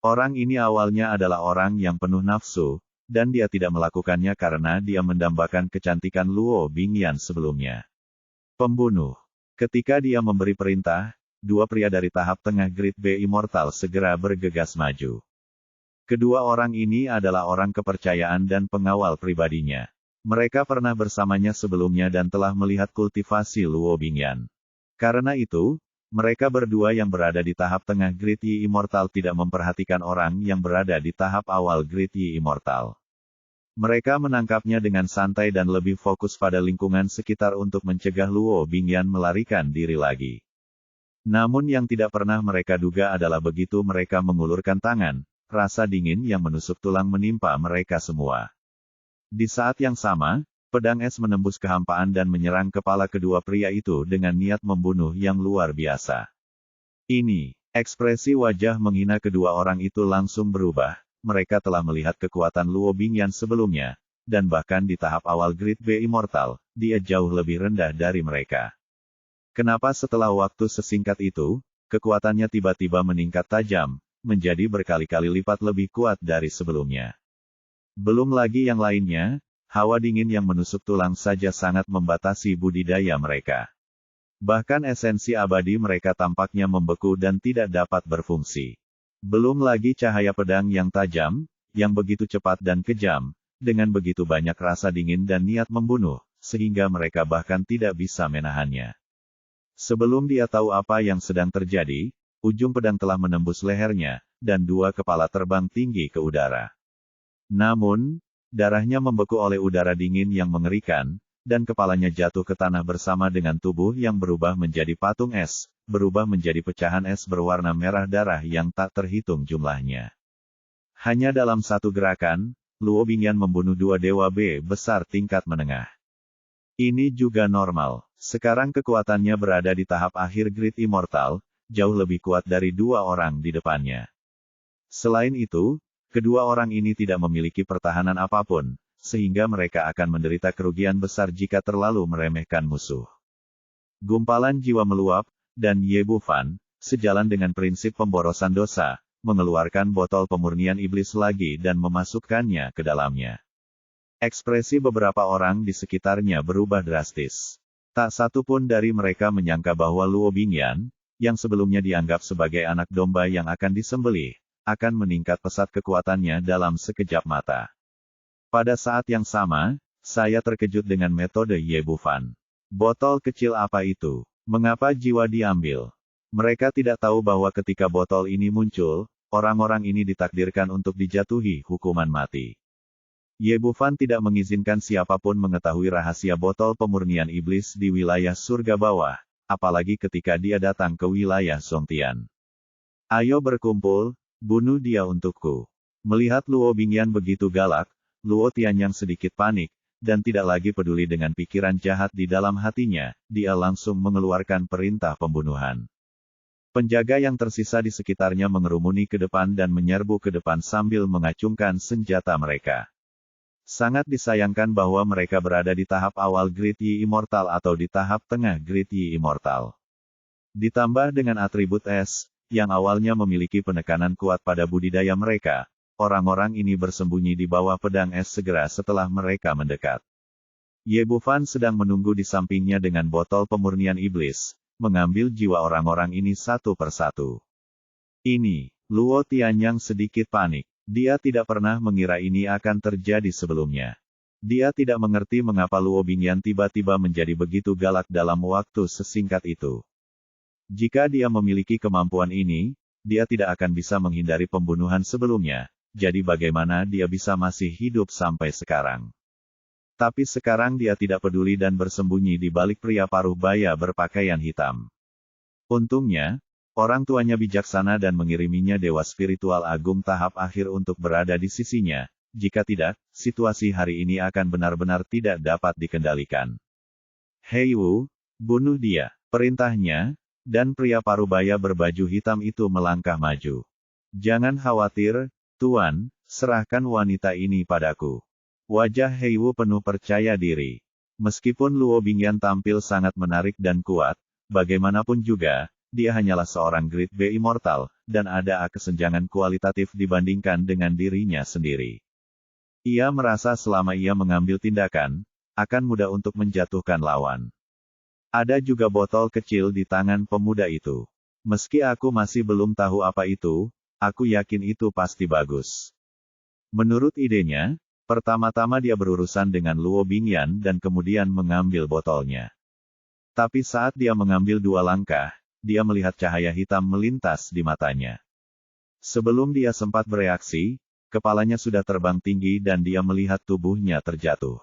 Orang ini awalnya adalah orang yang penuh nafsu, dan dia tidak melakukannya karena dia mendambakan kecantikan Luo Bingyan sebelumnya. Pembunuh. Ketika dia memberi perintah, dua pria dari tahap tengah Grade B Immortal segera bergegas maju. Kedua orang ini adalah orang kepercayaan dan pengawal pribadinya. Mereka pernah bersamanya sebelumnya dan telah melihat kultivasi Luo Bingyan. Karena itu, mereka berdua yang berada di tahap tengah Grade Y Immortal tidak memperhatikan orang yang berada di tahap awal Grade Y Immortal. Mereka menangkapnya dengan santai dan lebih fokus pada lingkungan sekitar untuk mencegah Luo Bingyan melarikan diri lagi. Namun yang tidak pernah mereka duga adalah begitu mereka mengulurkan tangan, rasa dingin yang menusuk tulang menimpa mereka semua. Di saat yang sama, pedang es menembus kehampaan dan menyerang kepala kedua pria itu dengan niat membunuh yang luar biasa. Ini, ekspresi wajah menghina kedua orang itu langsung berubah. Mereka telah melihat kekuatan Luo Bingyan sebelumnya, dan bahkan di tahap awal Grade B Immortal, dia jauh lebih rendah dari mereka. Kenapa setelah waktu sesingkat itu, kekuatannya tiba-tiba meningkat tajam, menjadi berkali-kali lipat lebih kuat dari sebelumnya. Belum lagi yang lainnya, hawa dingin yang menusuk tulang saja sangat membatasi budidaya mereka. Bahkan esensi abadi mereka tampaknya membeku dan tidak dapat berfungsi. Belum lagi cahaya pedang yang tajam, yang begitu cepat dan kejam, dengan begitu banyak rasa dingin dan niat membunuh, sehingga mereka bahkan tidak bisa menahannya. Sebelum dia tahu apa yang sedang terjadi, ujung pedang telah menembus lehernya, dan dua kepala terbang tinggi ke udara. Namun, darahnya membeku oleh udara dingin yang mengerikan, dan kepalanya jatuh ke tanah bersama dengan tubuh yang berubah menjadi patung es, berubah menjadi pecahan es berwarna merah darah yang tak terhitung jumlahnya. Hanya dalam satu gerakan, Luo Bingyan membunuh dua dewa B besar tingkat menengah. Ini juga normal, sekarang kekuatannya berada di tahap akhir Grade Immortal, jauh lebih kuat dari dua orang di depannya. Selain itu, kedua orang ini tidak memiliki pertahanan apapun, sehingga mereka akan menderita kerugian besar jika terlalu meremehkan musuh. Gumpalan jiwa meluap, dan Ye Bufan, sejalan dengan prinsip pemborosan dosa, mengeluarkan botol pemurnian iblis lagi dan memasukkannya ke dalamnya. Ekspresi beberapa orang di sekitarnya berubah drastis. Tak satu pun dari mereka menyangka bahwa Luo Bingyan, yang sebelumnya dianggap sebagai anak domba yang akan disembelih, akan meningkat pesat kekuatannya dalam sekejap mata. Pada saat yang sama, saya terkejut dengan metode Ye Bufan. Botol kecil apa itu? Mengapa jiwa diambil? Mereka tidak tahu bahwa ketika botol ini muncul, orang-orang ini ditakdirkan untuk dijatuhi hukuman mati. Ye Bufan tidak mengizinkan siapapun mengetahui rahasia botol pemurnian iblis di wilayah surga bawah, apalagi ketika dia datang ke wilayah Songtian. Ayo berkumpul, bunuh dia untukku. Melihat Luo Bingyan begitu galak, Luo Tianyang sedikit panik, dan tidak lagi peduli dengan pikiran jahat di dalam hatinya, dia langsung mengeluarkan perintah pembunuhan. Penjaga yang tersisa di sekitarnya mengerumuni ke depan dan menyerbu ke depan sambil mengacungkan senjata mereka. Sangat disayangkan bahwa mereka berada di tahap awal Grade Y Immortal atau di tahap tengah Grade Y Immortal. Ditambah dengan atribut es, yang awalnya memiliki penekanan kuat pada budidaya mereka, orang-orang ini bersembunyi di bawah pedang es segera setelah mereka mendekat. Ye Bufan sedang menunggu di sampingnya dengan botol pemurnian iblis, mengambil jiwa orang-orang ini satu persatu. Ini, Luo Tianyang sedikit panik. Dia tidak pernah mengira ini akan terjadi sebelumnya. Dia tidak mengerti mengapa Luo Bingyan tiba-tiba menjadi begitu galak dalam waktu sesingkat itu. Jika dia memiliki kemampuan ini, dia tidak akan bisa menghindari pembunuhan sebelumnya, jadi bagaimana dia bisa masih hidup sampai sekarang. Tapi sekarang dia tidak peduli dan bersembunyi di balik pria paruh baya berpakaian hitam. Untungnya, orang tuanya bijaksana dan mengiriminya dewa spiritual agung tahap akhir untuk berada di sisinya, jika tidak, situasi hari ini akan benar-benar tidak dapat dikendalikan. Hei Wu, bunuh dia, perintahnya, dan pria parubaya berbaju hitam itu melangkah maju. Jangan khawatir, Tuan, serahkan wanita ini padaku. Wajah Hei Wu penuh percaya diri. Meskipun Luo Bingyan tampil sangat menarik dan kuat, bagaimanapun juga, dia hanyalah seorang Grade B Immortal, dan ada kesenjangan kualitatif dibandingkan dengan dirinya sendiri. Ia merasa selama ia mengambil tindakan, akan mudah untuk menjatuhkan lawan. Ada juga botol kecil di tangan pemuda itu. Meski aku masih belum tahu apa itu, aku yakin itu pasti bagus. Menurut idenya, pertama-tama dia berurusan dengan Luo Bingyan dan kemudian mengambil botolnya. Tapi saat dia mengambil 2 langkah, dia melihat cahaya hitam melintas di matanya. Sebelum dia sempat bereaksi, kepalanya sudah terbang tinggi dan dia melihat tubuhnya terjatuh.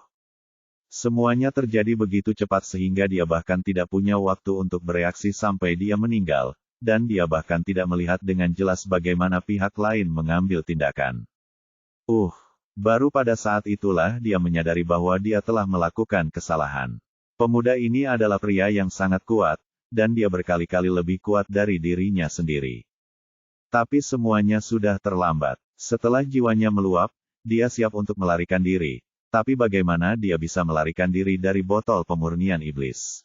Semuanya terjadi begitu cepat sehingga dia bahkan tidak punya waktu untuk bereaksi sampai dia meninggal, dan dia bahkan tidak melihat dengan jelas bagaimana pihak lain mengambil tindakan. Baru pada saat itulah dia menyadari bahwa dia telah melakukan kesalahan. Pemuda ini adalah pria yang sangat kuat, dan dia berkali-kali lebih kuat dari dirinya sendiri. Tapi semuanya sudah terlambat. Setelah jiwanya meluap, dia siap untuk melarikan diri. Tapi bagaimana dia bisa melarikan diri dari botol pemurnian iblis?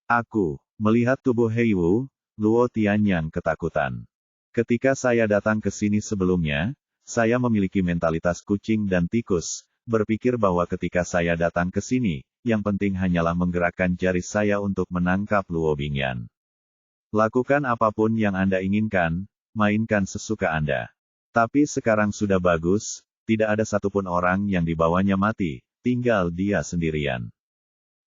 Aku melihat tubuh Hei Wu, Luo Tianyang ketakutan. Ketika saya datang ke sini sebelumnya, saya memiliki mentalitas kucing dan tikus, berpikir bahwa ketika saya datang ke sini, yang penting hanyalah menggerakkan jari saya untuk menangkap Luo Bingyan. Lakukan apapun yang Anda inginkan, mainkan sesuka Anda. Tapi sekarang sudah bagus, tidak ada satupun orang yang dibawanya mati, tinggal dia sendirian.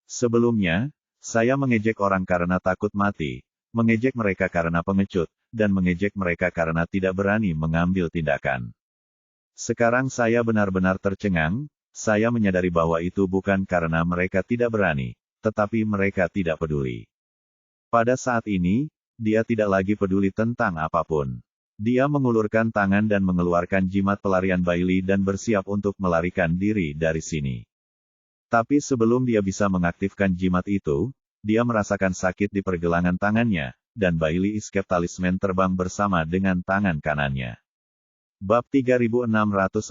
Sebelumnya, saya mengejek orang karena takut mati, mengejek mereka karena pengecut, dan mengejek mereka karena tidak berani mengambil tindakan. Sekarang saya benar-benar tercengang, saya menyadari bahwa itu bukan karena mereka tidak berani, tetapi mereka tidak peduli. Pada saat ini, dia tidak lagi peduli tentang apapun. Dia mengulurkan tangan dan mengeluarkan jimat pelarian Baili dan bersiap untuk melarikan diri dari sini. Tapi sebelum dia bisa mengaktifkan jimat itu, dia merasakan sakit di pergelangan tangannya, dan Baili Escape Talisman terbang bersama dengan tangan kanannya. Bab 3645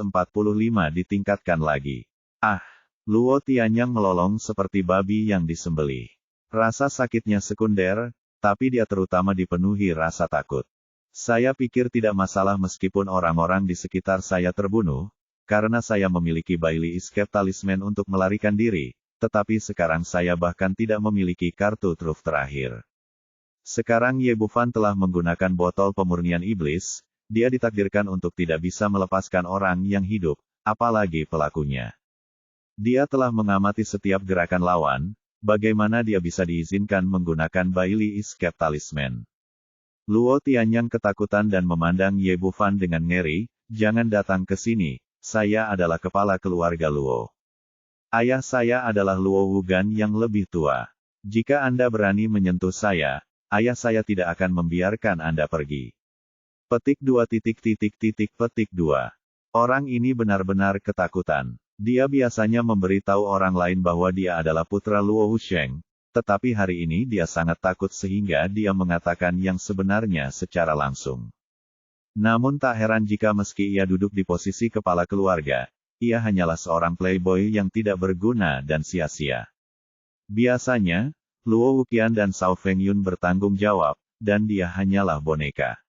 ditingkatkan lagi. Luo Tianyang melolong seperti babi yang disembelih. Rasa sakitnya sekunder, tapi dia terutama dipenuhi rasa takut. Saya pikir tidak masalah meskipun orang-orang di sekitar saya terbunuh, karena saya memiliki Baili Escape Talisman untuk melarikan diri, tetapi sekarang saya bahkan tidak memiliki kartu truf terakhir. Sekarang Ye Bufan telah menggunakan botol pemurnian iblis, dia ditakdirkan untuk tidak bisa melepaskan orang yang hidup, apalagi pelakunya. Dia telah mengamati setiap gerakan lawan, bagaimana dia bisa diizinkan menggunakan Baili Escape Talisman. Luo Tianyang ketakutan dan memandang Ye Bufan dengan ngeri, jangan datang ke sini, saya adalah kepala keluarga Luo. Ayah saya adalah Luo Wugan yang lebih tua. Jika Anda berani menyentuh saya, ayah saya tidak akan membiarkan Anda pergi. Petik 2. Orang ini benar-benar ketakutan. Dia biasanya memberitahu orang lain bahwa dia adalah putra Luo Wusheng, tetapi hari ini dia sangat takut sehingga dia mengatakan yang sebenarnya secara langsung. Namun tak heran jika meski ia duduk di posisi kepala keluarga, ia hanyalah seorang playboy yang tidak berguna dan sia-sia. Biasanya, Luo Wuqian dan Cao Fengyun bertanggung jawab, dan dia hanyalah boneka.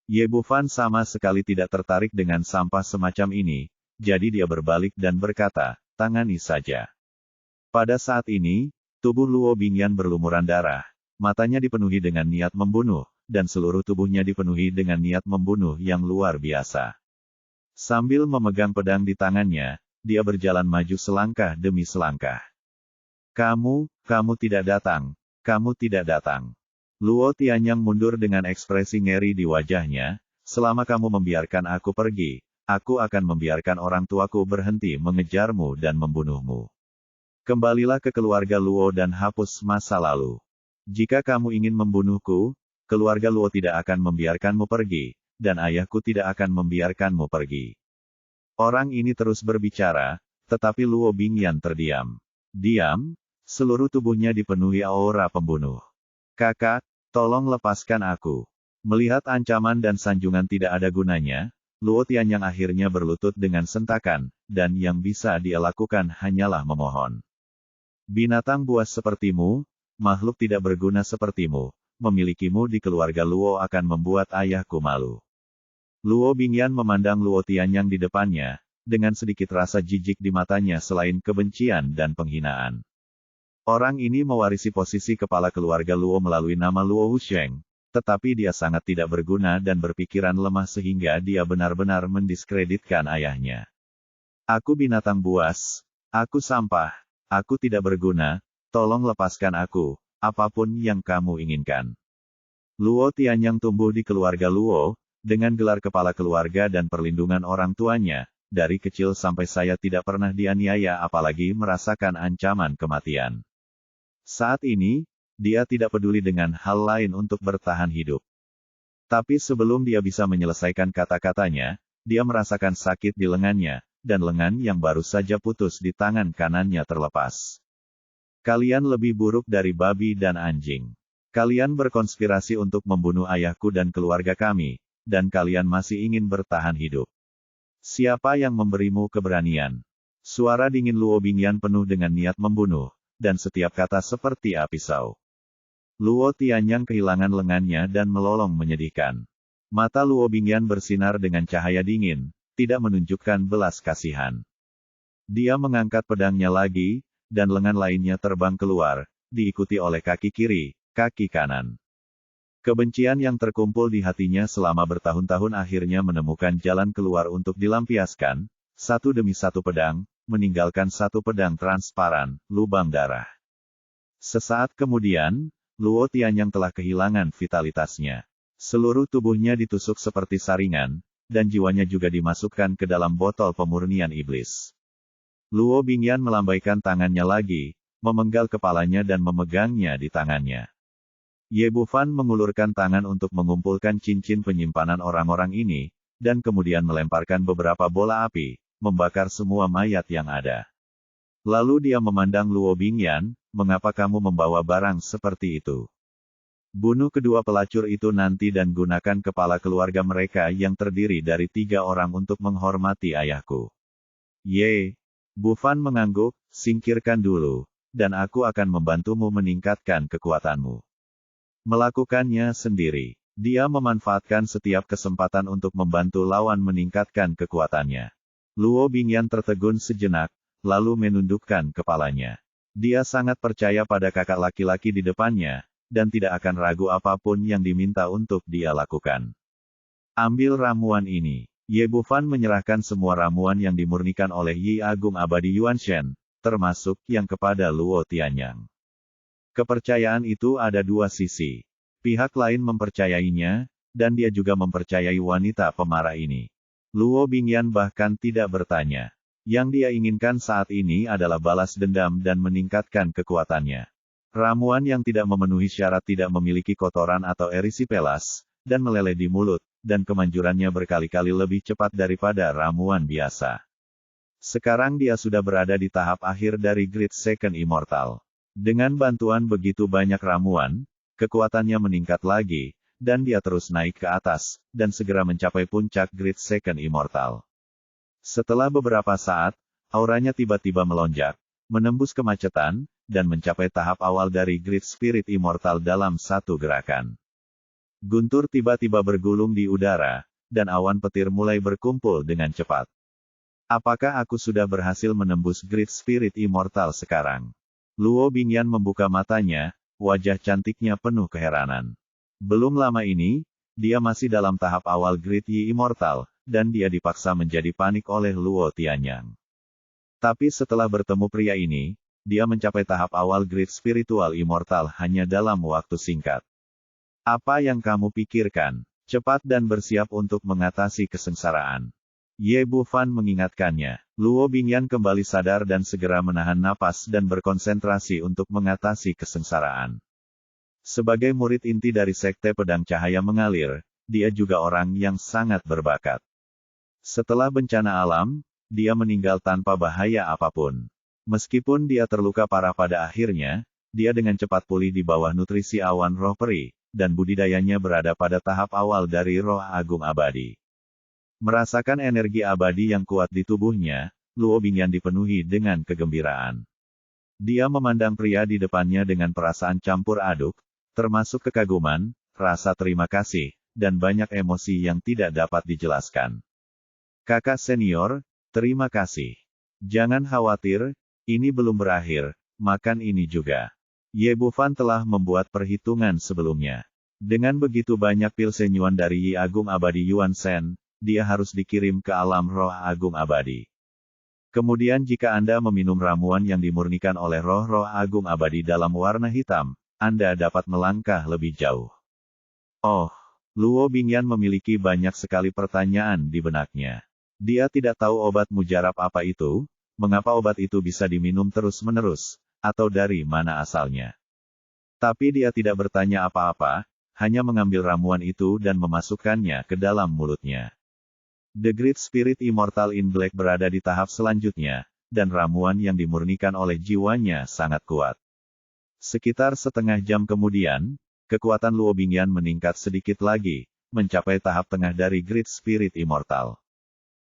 Ye Bufan sama sekali tidak tertarik dengan sampah semacam ini, jadi dia berbalik dan berkata, tangani saja. Pada saat ini, tubuh Luo Bingyan berlumuran darah, matanya dipenuhi dengan niat membunuh, dan seluruh tubuhnya dipenuhi dengan niat membunuh yang luar biasa. Sambil memegang pedang di tangannya, dia berjalan maju selangkah demi selangkah. Kamu tidak datang, kamu tidak datang. Luo Tianyang mundur dengan ekspresi ngeri di wajahnya. Selama kamu membiarkan aku pergi, aku akan membiarkan orang tuaku berhenti mengejarmu dan membunuhmu. Kembalilah ke keluarga Luo dan hapus masa lalu. Jika kamu ingin membunuhku, keluarga Luo tidak akan membiarkanmu pergi, dan ayahku tidak akan membiarkanmu pergi. Orang ini terus berbicara, tetapi Luo Bingyan terdiam. Diam, seluruh tubuhnya dipenuhi aura pembunuh. Kakak, tolong lepaskan aku. Melihat ancaman dan sanjungan tidak ada gunanya, Luo Tianyang akhirnya berlutut dengan sentakan, dan yang bisa dia lakukan hanyalah memohon. Binatang buas sepertimu, makhluk tidak berguna sepertimu, memilikimu di keluarga Luo akan membuat ayahku malu. Luo Bingyan memandang Luo Tianyang di depannya, dengan sedikit rasa jijik di matanya selain kebencian dan penghinaan. Orang ini mewarisi posisi kepala keluarga Luo melalui nama Luo Wusheng, tetapi dia sangat tidak berguna dan berpikiran lemah sehingga dia benar-benar mendiskreditkan ayahnya. Aku binatang buas, aku sampah, aku tidak berguna, tolong lepaskan aku, apapun yang kamu inginkan. Luo Tianyang tumbuh di keluarga Luo, dengan gelar kepala keluarga dan perlindungan orang tuanya. Dari kecil sampai saya tidak pernah dianiaya apalagi merasakan ancaman kematian. Saat ini, dia tidak peduli dengan hal lain untuk bertahan hidup. Tapi sebelum dia bisa menyelesaikan kata-katanya, dia merasakan sakit di lengannya, dan lengan yang baru saja putus di tangan kanannya terlepas. Kalian lebih buruk dari babi dan anjing. Kalian berkonspirasi untuk membunuh ayahku dan keluarga kami, dan kalian masih ingin bertahan hidup. Siapa yang memberimu keberanian? Suara dingin Luo Bingyan penuh dengan niat membunuh, dan setiap kata seperti api pisau. Luo Tianyang kehilangan lengannya dan melolong menyedihkan. Mata Luo Bingyan bersinar dengan cahaya dingin, tidak menunjukkan belas kasihan. Dia mengangkat pedangnya lagi, dan lengan lainnya terbang keluar, diikuti oleh kaki kiri, kaki kanan. Kebencian yang terkumpul di hatinya selama bertahun-tahun akhirnya menemukan jalan keluar untuk dilampiaskan, satu demi satu pedang, meninggalkan satu pedang transparan, lubang darah. Sesaat kemudian, Luo Tianyang telah kehilangan vitalitasnya. Seluruh tubuhnya ditusuk seperti saringan, dan jiwanya juga dimasukkan ke dalam botol pemurnian iblis. Luo Bingyan melambaikan tangannya lagi, memenggal kepalanya dan memegangnya di tangannya. Ye Bufan mengulurkan tangan untuk mengumpulkan cincin penyimpanan orang-orang ini, dan kemudian melemparkan beberapa bola api, membakar semua mayat yang ada. Lalu dia memandang Luo Bingyan, mengapa kamu membawa barang seperti itu? Bunuh kedua pelacur itu nanti dan gunakan kepala keluarga mereka yang terdiri dari 3 orang untuk menghormati ayahku. Ye Bufan mengangguk, singkirkan dulu, dan aku akan membantumu meningkatkan kekuatanmu. Melakukannya sendiri. Dia memanfaatkan setiap kesempatan untuk membantu lawan meningkatkan kekuatannya. Luo Bingyan tertegun sejenak, lalu menundukkan kepalanya. Dia sangat percaya pada kakak laki-laki di depannya, dan tidak akan ragu apapun yang diminta untuk dia lakukan. Ambil ramuan ini. Ye Bufan menyerahkan semua ramuan yang dimurnikan oleh Yi Agung Abadi Yuanshen, termasuk yang kepada Luo Tianyang. Kepercayaan itu ada 2 sisi. Pihak lain mempercayainya, dan dia juga mempercayai wanita pemarah ini. Luo Bingyan bahkan tidak bertanya. Yang dia inginkan saat ini adalah balas dendam dan meningkatkan kekuatannya. Ramuan yang tidak memenuhi syarat tidak memiliki kotoran atau erisipelas, dan meleleh di mulut, dan kemanjurannya berkali-kali lebih cepat daripada ramuan biasa. Sekarang dia sudah berada di tahap akhir dari Great Second Immortal. Dengan bantuan begitu banyak ramuan, kekuatannya meningkat lagi, dan dia terus naik ke atas, dan segera mencapai puncak Great Second Immortal. Setelah beberapa saat, auranya tiba-tiba melonjak, menembus kemacetan, dan mencapai tahap awal dari Great Spirit Immortal dalam satu gerakan. Guntur tiba-tiba bergulung di udara, dan awan petir mulai berkumpul dengan cepat. Apakah aku sudah berhasil menembus Great Spirit Immortal sekarang? Luo Bingyan membuka matanya, wajah cantiknya penuh keheranan. Belum lama ini, dia masih dalam tahap awal Great Yi Immortal, dan dia dipaksa menjadi panik oleh Luo Tianyang. Tapi setelah bertemu pria ini, dia mencapai tahap awal Great Spiritual Immortal hanya dalam waktu singkat. Apa yang kamu pikirkan? Cepat dan bersiap untuk mengatasi kesengsaraan. Ye Bufan mengingatkannya. Luo Bingyan kembali sadar dan segera menahan napas dan berkonsentrasi untuk mengatasi kesengsaraan. Sebagai murid inti dari Sekte Pedang Cahaya Mengalir, dia juga orang yang sangat berbakat. Setelah bencana alam, dia meninggal tanpa bahaya apapun. Meskipun dia terluka parah pada akhirnya, dia dengan cepat pulih di bawah nutrisi awan roh peri, dan budidayanya berada pada tahap awal dari roh agung abadi. Merasakan energi abadi yang kuat di tubuhnya, Luo Bingyan dipenuhi dengan kegembiraan. Dia memandang pria di depannya dengan perasaan campur aduk, termasuk kekaguman, rasa terima kasih, dan banyak emosi yang tidak dapat dijelaskan. Kakak senior, terima kasih. Jangan khawatir, ini belum berakhir, makan ini juga. Ye Bufan telah membuat perhitungan sebelumnya. Dengan begitu banyak pil senyuan dari Yi Agung Abadi Yuan Shen, dia harus dikirim ke alam roh agung abadi. Kemudian jika Anda meminum ramuan yang dimurnikan oleh roh-roh agung abadi dalam warna hitam, Anda dapat melangkah lebih jauh. Oh, Luo Bingyan memiliki banyak sekali pertanyaan di benaknya. Dia tidak tahu obat mujarab apa itu, mengapa obat itu bisa diminum terus-menerus, atau dari mana asalnya. Tapi dia tidak bertanya apa-apa, hanya mengambil ramuan itu dan memasukkannya ke dalam mulutnya. The Great Spirit Immortal in Black berada di tahap selanjutnya, dan ramuan yang dimurnikan oleh jiwanya sangat kuat. Sekitar setengah jam kemudian, kekuatan Luo Bingyan meningkat sedikit lagi, mencapai tahap tengah dari Great Spirit Immortal.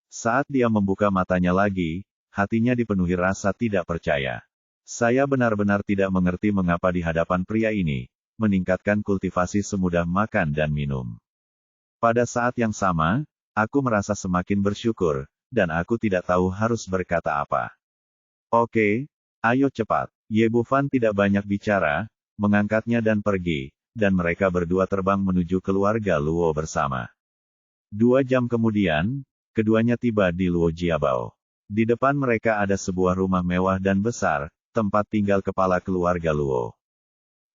Saat dia membuka matanya lagi, hatinya dipenuhi rasa tidak percaya. Saya benar-benar tidak mengerti mengapa di hadapan pria ini, meningkatkan kultivasi semudah makan dan minum. Pada saat yang sama, aku merasa semakin bersyukur, dan aku tidak tahu harus berkata apa. Oke, ayo cepat. Ye Bufan tidak banyak bicara, mengangkatnya dan pergi, dan mereka berdua terbang menuju keluarga Luo bersama. 2 jam kemudian, keduanya tiba di Luo Jiabao. Di depan mereka ada sebuah rumah mewah dan besar, tempat tinggal kepala keluarga Luo.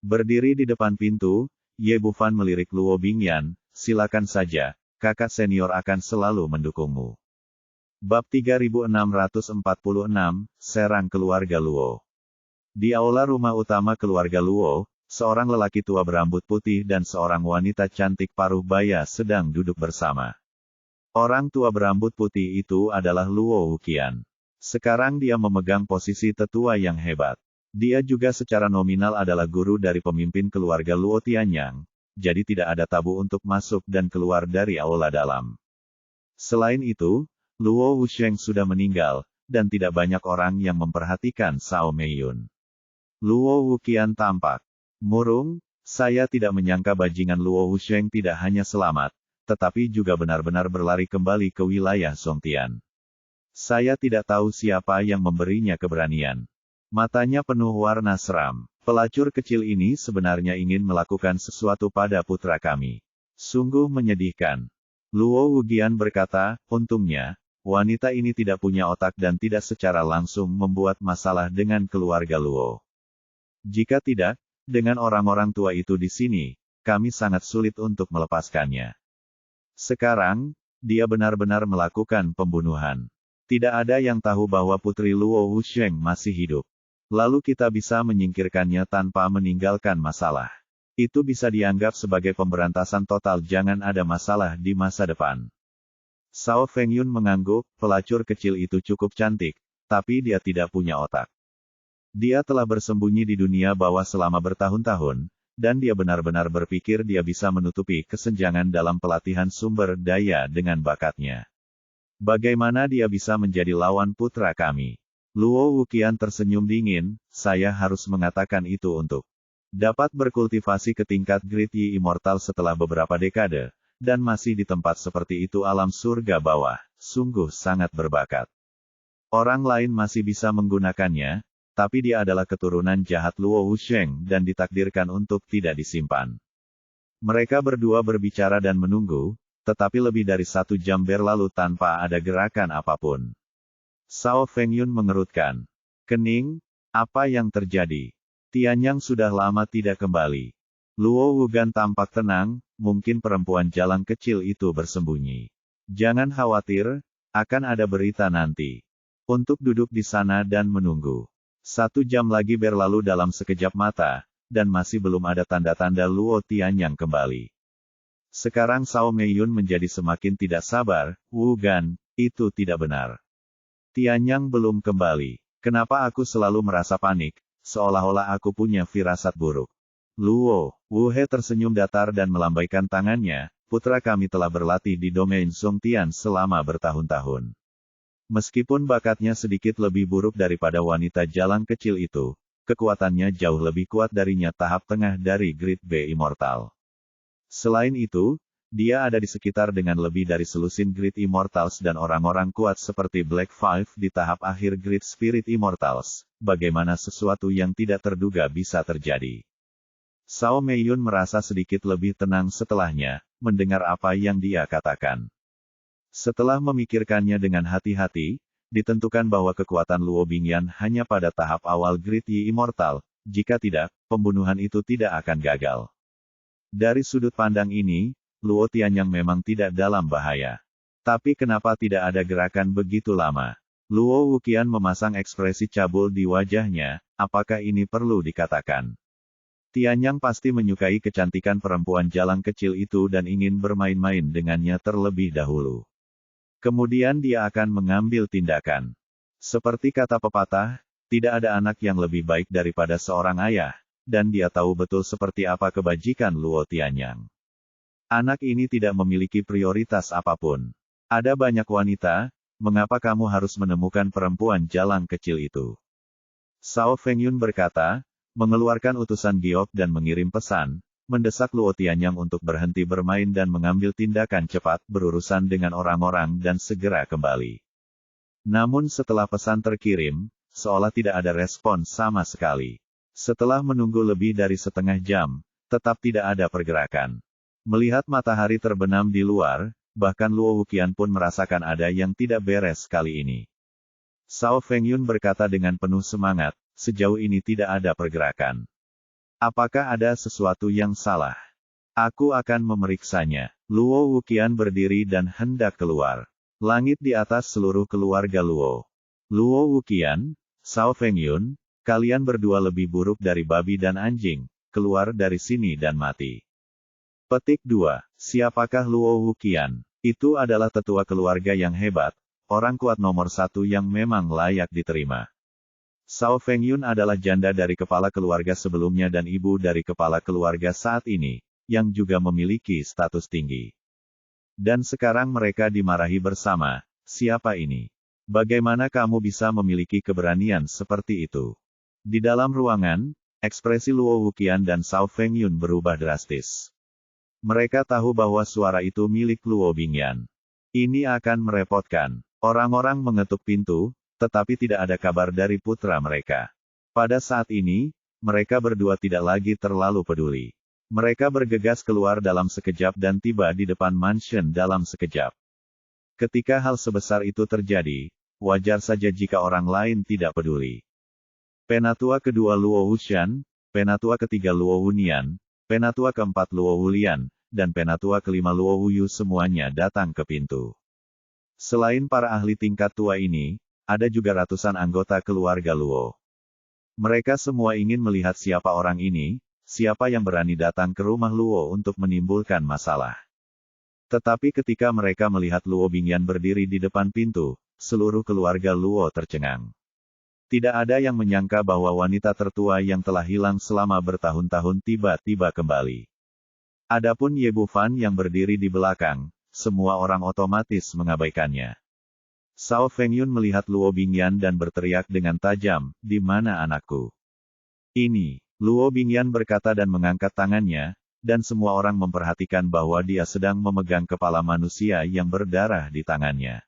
Berdiri di depan pintu, Ye Bufan melirik Luo Bingyan, silakan saja. Kakak senior akan selalu mendukungmu. Bab 3646, Serang Keluarga Luo. Di aula rumah utama keluarga Luo, seorang lelaki tua berambut putih dan seorang wanita cantik paruh baya sedang duduk bersama. Orang tua berambut putih itu adalah Luo Wuqian. Sekarang dia memegang posisi tetua yang hebat. Dia juga secara nominal adalah guru dari pemimpin keluarga Luo Tianyang. Jadi tidak ada tabu untuk masuk dan keluar dari aula dalam. Selain itu, Luo Wusheng sudah meninggal, dan tidak banyak orang yang memperhatikan Sao Meiyun. Luo Wuqian tampak murung, saya tidak menyangka bajingan Luo Wusheng tidak hanya selamat, tetapi juga benar-benar berlari kembali ke wilayah Songtian. Saya tidak tahu siapa yang memberinya keberanian. Matanya penuh warna seram. Pelacur kecil ini sebenarnya ingin melakukan sesuatu pada putra kami. Sungguh menyedihkan. Luo Wuqian berkata, untungnya, wanita ini tidak punya otak dan tidak secara langsung membuat masalah dengan keluarga Luo. Jika tidak, dengan orang-orang tua itu di sini, kami sangat sulit untuk melepaskannya. Sekarang, dia benar-benar melakukan pembunuhan. Tidak ada yang tahu bahwa putri Luo Wusheng masih hidup. Lalu kita bisa menyingkirkannya tanpa meninggalkan masalah. Itu bisa dianggap sebagai pemberantasan total jangan ada masalah di masa depan. Sao Fengyun mengangguk, pelacur kecil itu cukup cantik, tapi dia tidak punya otak. Dia telah bersembunyi di dunia bawah selama bertahun-tahun, dan dia benar-benar berpikir dia bisa menutupi kesenjangan dalam pelatihan sumber daya dengan bakatnya. Bagaimana dia bisa menjadi lawan putra kami? Luo Wuqian tersenyum dingin, saya harus mengatakan itu untuk dapat berkultivasi ke tingkat Great Yi Immortal setelah beberapa dekade, dan masih di tempat seperti itu alam surga bawah, sungguh sangat berbakat. Orang lain masih bisa menggunakannya, tapi dia adalah keturunan jahat Luo Wusheng dan ditakdirkan untuk tidak disimpan. Mereka berdua berbicara dan menunggu, tetapi lebih dari 1 jam berlalu tanpa ada gerakan apapun. Sao Fengyun mengerutkan kening, apa yang terjadi? Tianyang sudah lama tidak kembali. Luo Wugan tampak tenang, mungkin perempuan jalang kecil itu bersembunyi. Jangan khawatir, akan ada berita nanti. Untuk duduk di sana dan menunggu. 1 jam lagi berlalu dalam sekejap mata, dan masih belum ada tanda-tanda Luo Tianyang kembali. Sekarang Sao Meiyun menjadi semakin tidak sabar. Wugan, itu tidak benar. Tianyang belum kembali. Kenapa aku selalu merasa panik, seolah-olah aku punya firasat buruk. Luo, Wu He tersenyum datar dan melambaikan tangannya, putra kami telah berlatih di domain Song Tian selama bertahun-tahun. Meskipun bakatnya sedikit lebih buruk daripada wanita jalang kecil itu, kekuatannya jauh lebih kuat darinya tahap tengah dari Grid B Immortal. Selain itu, dia ada di sekitar dengan lebih dari selusin Grid Immortals dan orang-orang kuat seperti Black Five di tahap akhir Grid Spirit Immortals. Bagaimana sesuatu yang tidak terduga bisa terjadi? Sao Meiyun merasa sedikit lebih tenang setelahnya, mendengar apa yang dia katakan. Setelah memikirkannya dengan hati-hati, ditentukan bahwa kekuatan Luo Bingyan hanya pada tahap awal Grid Yi Immortal, jika tidak, pembunuhan itu tidak akan gagal. Dari sudut pandang ini, Luo Tianyang memang tidak dalam bahaya. Tapi kenapa tidak ada gerakan begitu lama? Luo Wuqian memasang ekspresi cabul di wajahnya, apakah ini perlu dikatakan? Tianyang pasti menyukai kecantikan perempuan jalang kecil itu dan ingin bermain-main dengannya terlebih dahulu. Kemudian dia akan mengambil tindakan. Seperti kata pepatah, tidak ada anak yang lebih baik daripada seorang ayah, dan dia tahu betul seperti apa kebajikan Luo Tianyang. Anak ini tidak memiliki prioritas apapun. Ada banyak wanita, mengapa kamu harus menemukan perempuan jalang kecil itu? Sao Fengyun berkata, mengeluarkan utusan giok dan mengirim pesan, mendesak Luo Tianyang untuk berhenti bermain dan mengambil tindakan cepat berurusan dengan orang-orang dan segera kembali. Namun setelah pesan terkirim, seolah tidak ada respon sama sekali. Setelah menunggu lebih dari setengah jam, tetap tidak ada pergerakan. Melihat matahari terbenam di luar, bahkan Luo Wuqian pun merasakan ada yang tidak beres kali ini. Sao Fengyun berkata dengan penuh semangat, sejauh ini tidak ada pergerakan. Apakah ada sesuatu yang salah? Aku akan memeriksanya. Luo Wuqian berdiri dan hendak keluar. Langit di atas seluruh keluarga Luo. Luo Wuqian, Sao Fengyun, kalian berdua lebih buruk dari babi dan anjing, keluar dari sini dan mati. Petik 2. Siapakah Luo Wuqian? Itu adalah tetua keluarga yang hebat, orang kuat nomor 1 yang memang layak diterima. Sao Fengyun adalah janda dari kepala keluarga sebelumnya dan ibu dari kepala keluarga saat ini, yang juga memiliki status tinggi. Dan sekarang mereka dimarahi bersama. Siapa ini? Bagaimana kamu bisa memiliki keberanian seperti itu? Di dalam ruangan, ekspresi Luo Wuqian dan Sao Fengyun berubah drastis. Mereka tahu bahwa suara itu milik Luo Bingyan. Ini akan merepotkan. Orang-orang mengetuk pintu, tetapi tidak ada kabar dari putra mereka. Pada saat ini, mereka berdua tidak lagi terlalu peduli. Mereka bergegas keluar dalam sekejap dan tiba di depan mansion dalam sekejap. Ketika hal sebesar itu terjadi, wajar saja jika orang lain tidak peduli. Penatua kedua Luo Wuxian, penatua ketiga Luo Wunian, penatua keempat Luo Wulian, dan penatua kelima Luo Wuyu semuanya datang ke pintu. Selain para ahli tingkat tua ini, ada juga ratusan anggota keluarga Luo. Mereka semua ingin melihat siapa orang ini, siapa yang berani datang ke rumah Luo untuk menimbulkan masalah. Tetapi ketika mereka melihat Luo Bingyan berdiri di depan pintu, seluruh keluarga Luo tercengang. Tidak ada yang menyangka bahwa wanita tertua yang telah hilang selama bertahun-tahun tiba-tiba kembali. Adapun Ye Bufan yang berdiri di belakang, semua orang otomatis mengabaikannya. Sao Fengyun melihat Luo Bingyan dan berteriak dengan tajam, "Di mana anakku?" Ini, Luo Bingyan berkata dan mengangkat tangannya, dan semua orang memperhatikan bahwa dia sedang memegang kepala manusia yang berdarah di tangannya.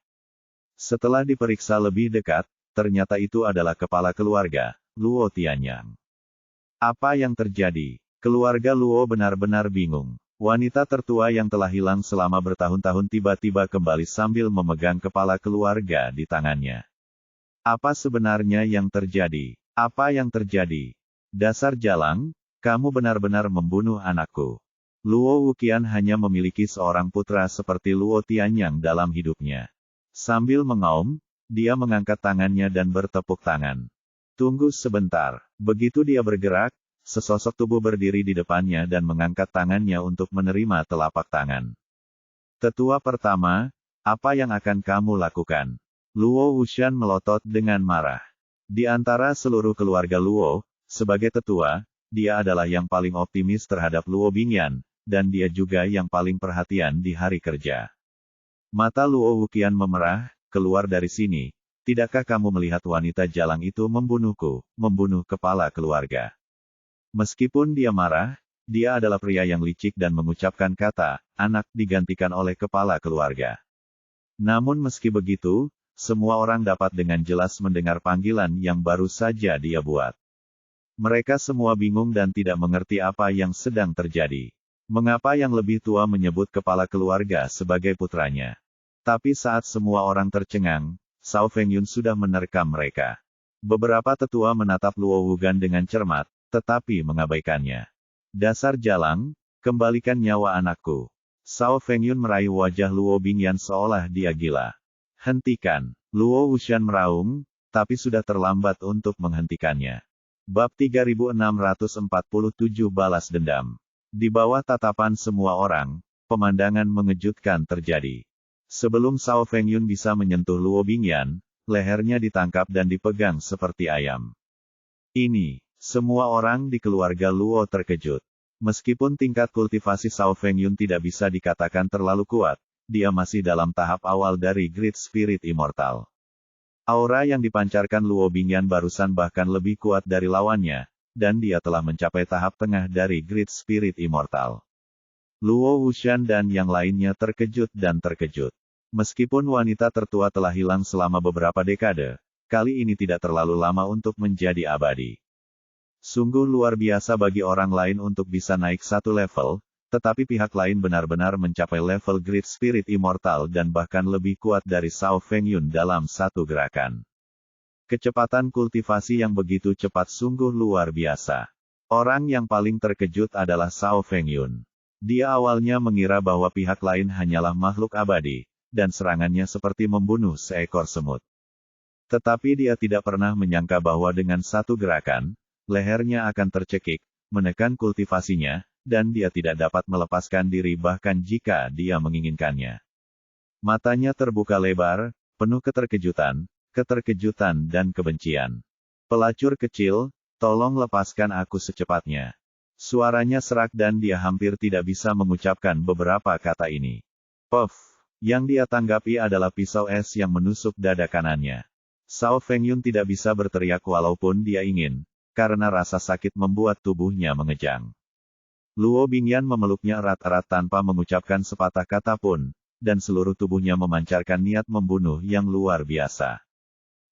Setelah diperiksa lebih dekat, ternyata itu adalah kepala keluarga, Luo Tianyang. Apa yang terjadi? Keluarga Luo benar-benar bingung. Wanita tertua yang telah hilang selama bertahun-tahun tiba-tiba kembali sambil memegang kepala keluarga di tangannya. Apa sebenarnya yang terjadi? Apa yang terjadi? Dasar jalang, Kamu benar-benar membunuh anakku. Luo Wuqian hanya memiliki seorang putra seperti Luo Tianyang dalam hidupnya. Sambil mengaum, dia mengangkat tangannya dan bertepuk tangan. Tunggu sebentar. Begitu dia bergerak, sesosok tubuh berdiri di depannya dan mengangkat tangannya untuk menerima telapak tangan. Tetua pertama, apa yang akan kamu lakukan? Luo Wuxian melotot dengan marah. Di antara seluruh keluarga Luo, sebagai tetua, dia adalah yang paling optimis terhadap Luo Bingyan, dan dia juga yang paling perhatian di hari kerja. Mata Luo Wuqian memerah, keluar dari sini. Tidakkah kamu melihat wanita jalang itu membunuhku, membunuh kepala keluarga? Meskipun dia marah, dia adalah pria yang licik dan mengucapkan kata, anak digantikan oleh kepala keluarga. Namun meski begitu, semua orang dapat dengan jelas mendengar panggilan yang baru saja dia buat. Mereka semua bingung dan tidak mengerti apa yang sedang terjadi. Mengapa yang lebih tua menyebut kepala keluarga sebagai putranya? Tapi saat semua orang tercengang, Cao Fengyun sudah menerkam mereka. Beberapa tetua menatap Luo Wugan dengan cermat, tetapi mengabaikannya. Dasar jalang, kembalikan nyawa anakku. Cao Fengyun meraih wajah Luo Bingyan seolah dia gila. Hentikan. Luo Wuxian meraung, tapi sudah terlambat untuk menghentikannya. Bab 3647 Balas Dendam. Di bawah tatapan semua orang, pemandangan mengejutkan terjadi. Sebelum Cao Fengyun bisa menyentuh Luo Bingyan, lehernya ditangkap dan dipegang seperti ayam. Ini, semua orang di keluarga Luo terkejut. Meskipun tingkat kultivasi Cao Fengyun tidak bisa dikatakan terlalu kuat, dia masih dalam tahap awal dari Great Spirit Immortal. Aura yang dipancarkan Luo Bingyan barusan bahkan lebih kuat dari lawannya, dan dia telah mencapai tahap tengah dari Great Spirit Immortal. Luo Wuxian dan yang lainnya terkejut dan terkejut. Meskipun wanita tertua telah hilang selama beberapa dekade, kali ini tidak terlalu lama untuk menjadi abadi. Sungguh luar biasa bagi orang lain untuk bisa naik satu level, tetapi pihak lain benar-benar mencapai level Great Spirit Immortal dan bahkan lebih kuat dari Cao Fengyun dalam satu gerakan. Kecepatan kultivasi yang begitu cepat sungguh luar biasa. Orang yang paling terkejut adalah Cao Fengyun. Dia awalnya mengira bahwa pihak lain hanyalah makhluk abadi, dan serangannya seperti membunuh seekor semut. Tetapi dia tidak pernah menyangka bahwa dengan satu gerakan, lehernya akan tercekik, menekan kultivasinya, dan dia tidak dapat melepaskan diri bahkan jika dia menginginkannya. Matanya terbuka lebar, penuh keterkejutan dan kebencian. Pelacur kecil, tolong lepaskan aku secepatnya. Suaranya serak dan dia hampir tidak bisa mengucapkan beberapa kata ini. Puff! Yang dia tanggapi adalah pisau es yang menusuk dada kanannya. Cao Fengyun tidak bisa berteriak walaupun dia ingin, karena rasa sakit membuat tubuhnya mengejang. Luo Bingyan memeluknya erat-erat tanpa mengucapkan sepatah kata pun, dan seluruh tubuhnya memancarkan niat membunuh yang luar biasa.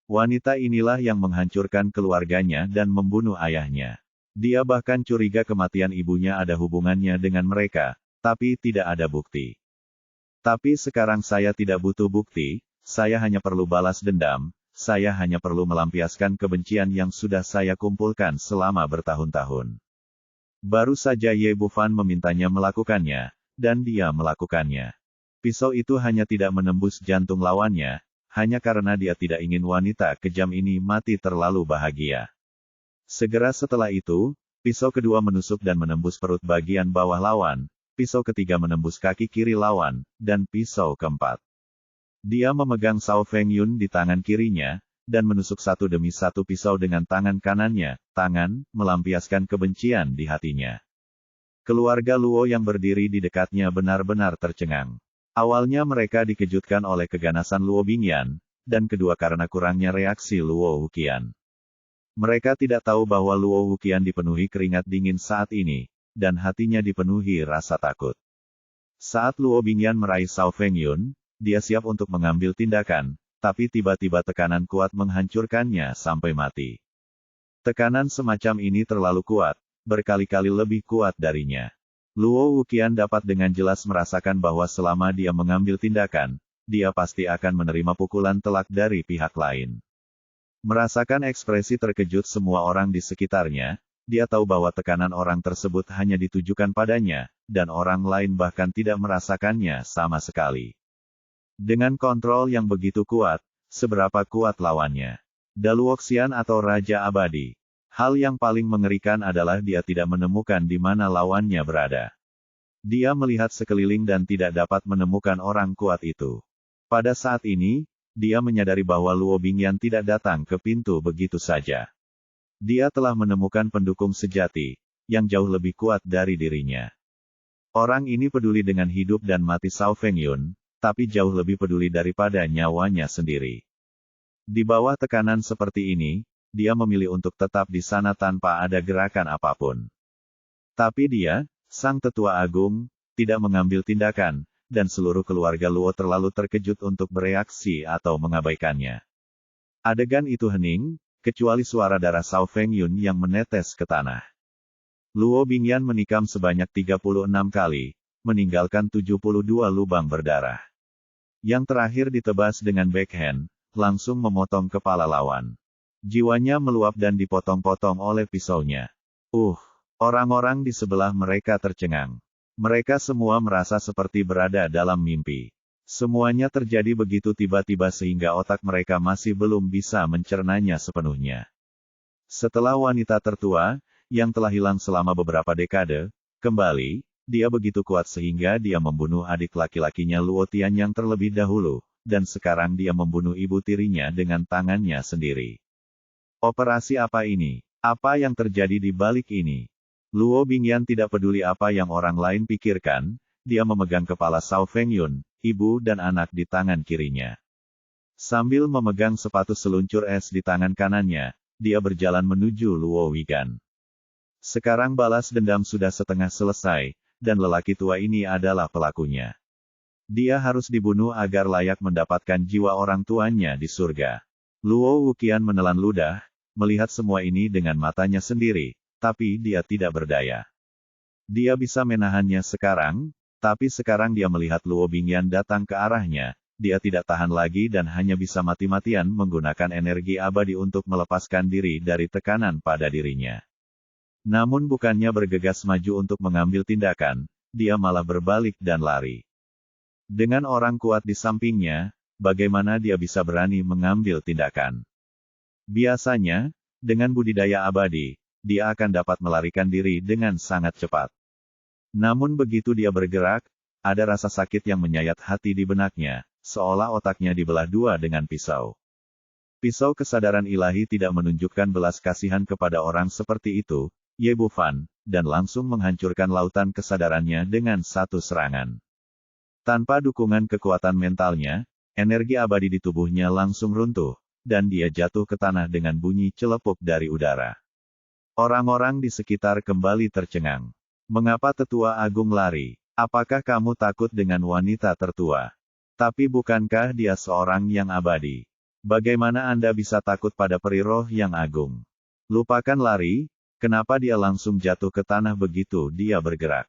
Wanita inilah yang menghancurkan keluarganya dan membunuh ayahnya. Dia bahkan curiga kematian ibunya ada hubungannya dengan mereka, tapi tidak ada bukti. Tapi sekarang saya tidak butuh bukti, saya hanya perlu balas dendam, saya hanya perlu melampiaskan kebencian yang sudah saya kumpulkan selama bertahun-tahun. Baru saja Ye Bufan memintanya melakukannya, dan dia melakukannya. Pisau itu hanya tidak menembus jantung lawannya, hanya karena dia tidak ingin wanita kejam ini mati terlalu bahagia. Segera setelah itu, pisau kedua menusuk dan menembus perut bagian bawah lawan, pisau ketiga menembus kaki kiri lawan, dan pisau keempat. Dia memegang Cao Fengyun di tangan kirinya, dan menusuk satu demi satu pisau dengan tangan kanannya, melampiaskan kebencian di hatinya. Keluarga Luo yang berdiri di dekatnya benar-benar tercengang. Awalnya mereka dikejutkan oleh keganasan Luo Bingyan, dan kedua karena kurangnya reaksi Luo Wuqian. Mereka tidak tahu bahwa Luo Wuqian dipenuhi keringat dingin saat ini, dan hatinya dipenuhi rasa takut. Saat Luo Bingyan meraih Cao Fengyun, dia siap untuk mengambil tindakan, tapi tiba-tiba tekanan kuat menghancurkannya sampai mati. Tekanan semacam ini terlalu kuat, berkali-kali lebih kuat darinya. Luo Wuqian dapat dengan jelas merasakan bahwa selama dia mengambil tindakan, dia pasti akan menerima pukulan telak dari pihak lain. Merasakan ekspresi terkejut semua orang di sekitarnya, dia tahu bahwa tekanan orang tersebut hanya ditujukan padanya, dan orang lain bahkan tidak merasakannya sama sekali. Dengan kontrol yang begitu kuat, seberapa kuat lawannya? Daluoxian atau Raja Abadi. Hal yang paling mengerikan adalah dia tidak menemukan di mana lawannya berada. Dia melihat sekeliling dan tidak dapat menemukan orang kuat itu. Pada saat ini, dia menyadari bahwa Luo Bingyan tidak datang ke pintu begitu saja. Dia telah menemukan pendukung sejati, yang jauh lebih kuat dari dirinya. Orang ini peduli dengan hidup dan mati Sao Fengyun, tapi jauh lebih peduli daripada nyawanya sendiri. Di bawah tekanan seperti ini, dia memilih untuk tetap di sana tanpa ada gerakan apapun. Tapi dia, sang tetua agung, tidak mengambil tindakan, dan seluruh keluarga Luo terlalu terkejut untuk bereaksi atau mengabaikannya. Adegan itu hening, kecuali suara darah Sao Fengyun yang menetes ke tanah. Luo Bingyan menikam sebanyak 36 kali, meninggalkan 72 lubang berdarah. Yang terakhir ditebas dengan backhand, langsung memotong kepala lawan. Jiwanya meluap dan dipotong-potong oleh pisaunya. Orang-orang di sebelah mereka tercengang. Mereka semua merasa seperti berada dalam mimpi. Semuanya terjadi begitu tiba-tiba sehingga otak mereka masih belum bisa mencernanya sepenuhnya. Setelah wanita tertua, yang telah hilang selama beberapa dekade, kembali, dia begitu kuat sehingga dia membunuh adik laki-lakinya Luo Tianyang terlebih dahulu, dan sekarang dia membunuh ibu tirinya dengan tangannya sendiri. Operasi apa ini? Apa yang terjadi di balik ini? Luo Bingyan tidak peduli apa yang orang lain pikirkan, dia memegang kepala Sao Fengyun, ibu dan anak di tangan kirinya. Sambil memegang sepatu seluncur es di tangan kanannya, dia berjalan menuju Luo Wigan. Sekarang balas dendam sudah setengah selesai, dan lelaki tua ini adalah pelakunya. Dia harus dibunuh agar layak mendapatkan jiwa orang tuanya di surga. Luo Wuqian menelan ludah, melihat semua ini dengan matanya sendiri, tapi dia tidak berdaya. Dia bisa menahannya sekarang, tapi sekarang dia melihat Luo Bingyan datang ke arahnya, dia tidak tahan lagi dan hanya bisa mati-matian menggunakan energi abadi untuk melepaskan diri dari tekanan pada dirinya. Namun bukannya bergegas maju untuk mengambil tindakan, dia malah berbalik dan lari. Dengan orang kuat di sampingnya, bagaimana dia bisa berani mengambil tindakan? Biasanya, dengan budidaya abadi, dia akan dapat melarikan diri dengan sangat cepat. Namun begitu dia bergerak, ada rasa sakit yang menyayat hati di benaknya, seolah otaknya dibelah dua dengan pisau. Pisau kesadaran ilahi tidak menunjukkan belas kasihan kepada orang seperti itu, Ye Bufan, dan langsung menghancurkan lautan kesadarannya dengan satu serangan. Tanpa dukungan kekuatan mentalnya, energi abadi di tubuhnya langsung runtuh, dan dia jatuh ke tanah dengan bunyi celepuk dari udara. Orang-orang di sekitar kembali tercengang. Mengapa tetua agung lari? Apakah kamu takut dengan wanita tertua? Tapi bukankah dia seorang yang abadi? Bagaimana Anda bisa takut pada peri roh yang agung? Lupakan lari, kenapa dia langsung jatuh ke tanah begitu dia bergerak?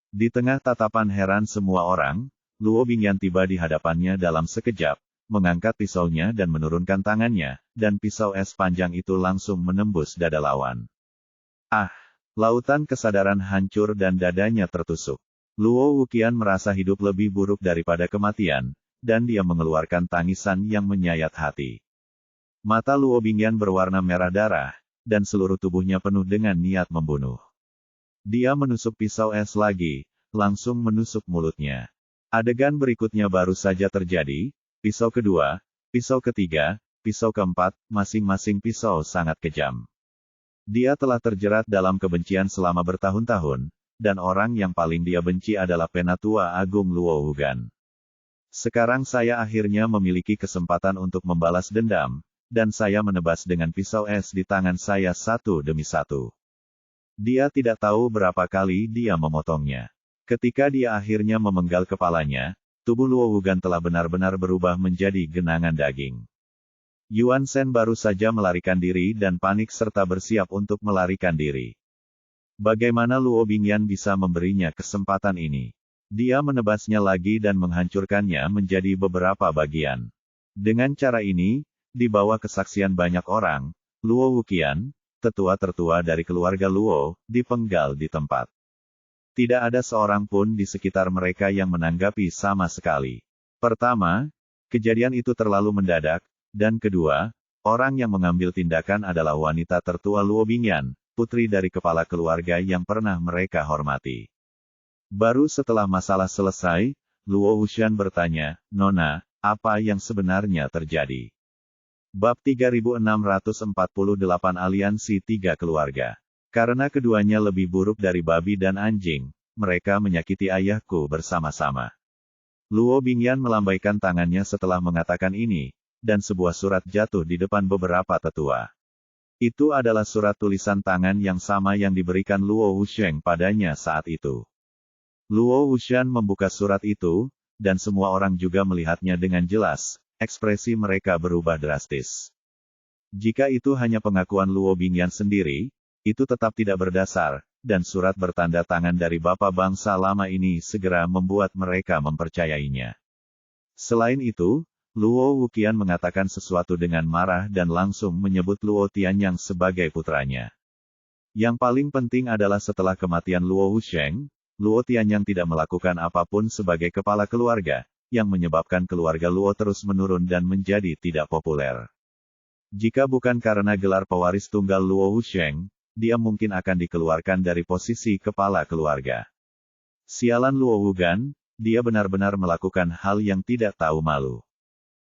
Di tengah tatapan heran semua orang, Luo Bingyan tiba di hadapannya dalam sekejap, mengangkat pisaunya dan menurunkan tangannya, dan pisau es panjang itu langsung menembus dada lawan. Lautan kesadaran hancur dan dadanya tertusuk. Luo Wuqian merasa hidup lebih buruk daripada kematian, dan dia mengeluarkan tangisan yang menyayat hati. Mata Luo Bingyan berwarna merah darah, dan seluruh tubuhnya penuh dengan niat membunuh. Dia menusuk pisau es lagi, langsung menusuk mulutnya. Adegan berikutnya baru saja terjadi, pisau kedua, pisau ketiga, pisau keempat, masing-masing pisau sangat kejam. Dia telah terjerat dalam kebencian selama bertahun-tahun, dan orang yang paling dia benci adalah Penatua Agung Luo Wugan. Sekarang saya akhirnya memiliki kesempatan untuk membalas dendam, dan saya menebas dengan pisau es di tangan saya satu demi satu. Dia tidak tahu berapa kali dia memotongnya. Ketika dia akhirnya memenggal kepalanya, tubuh Luo Wugan telah benar-benar berubah menjadi genangan daging. Yuan Shen baru saja melarikan diri dan panik serta bersiap untuk melarikan diri. Bagaimana Luo Bingyan bisa memberinya kesempatan ini? Dia menebasnya lagi dan menghancurkannya menjadi beberapa bagian. Dengan cara ini, di bawah kesaksian banyak orang, Luo Wuqian, tetua-tetua dari keluarga Luo, dipenggal di tempat. Tidak ada seorang pun di sekitar mereka yang menanggapi sama sekali. Pertama, kejadian itu terlalu mendadak, dan kedua, orang yang mengambil tindakan adalah wanita tertua Luo Bingyan, putri dari kepala keluarga yang pernah mereka hormati. Baru setelah masalah selesai, Luo Wuxian bertanya, "Nona, apa yang sebenarnya terjadi?" Bab 3648 Aliansi Tiga Keluarga. Karena keduanya lebih buruk dari babi dan anjing, mereka menyakiti ayahku bersama-sama. Luo Bingyan melambaikan tangannya setelah mengatakan ini, dan sebuah surat jatuh di depan beberapa tetua. Itu adalah surat tulisan tangan yang sama yang diberikan Luo Wusheng padanya saat itu. Luo Wuxian membuka surat itu, dan semua orang juga melihatnya dengan jelas. Ekspresi mereka berubah drastis. Jika itu hanya pengakuan Luo Bingyan sendiri, itu tetap tidak berdasar, dan surat bertanda tangan dari Bapak Bangsa Lama ini segera membuat mereka mempercayainya. Selain itu, Luo Wuqian mengatakan sesuatu dengan marah dan langsung menyebut Luo Tianyang sebagai putranya. Yang paling penting adalah setelah kematian Luo Wusheng, Luo Tianyang tidak melakukan apapun sebagai kepala keluarga, yang menyebabkan keluarga Luo terus menurun dan menjadi tidak populer. Jika bukan karena gelar pewaris tunggal Luo Wusheng, dia mungkin akan dikeluarkan dari posisi kepala keluarga. Sialan Luo Wugan, dia benar-benar melakukan hal yang tidak tahu malu.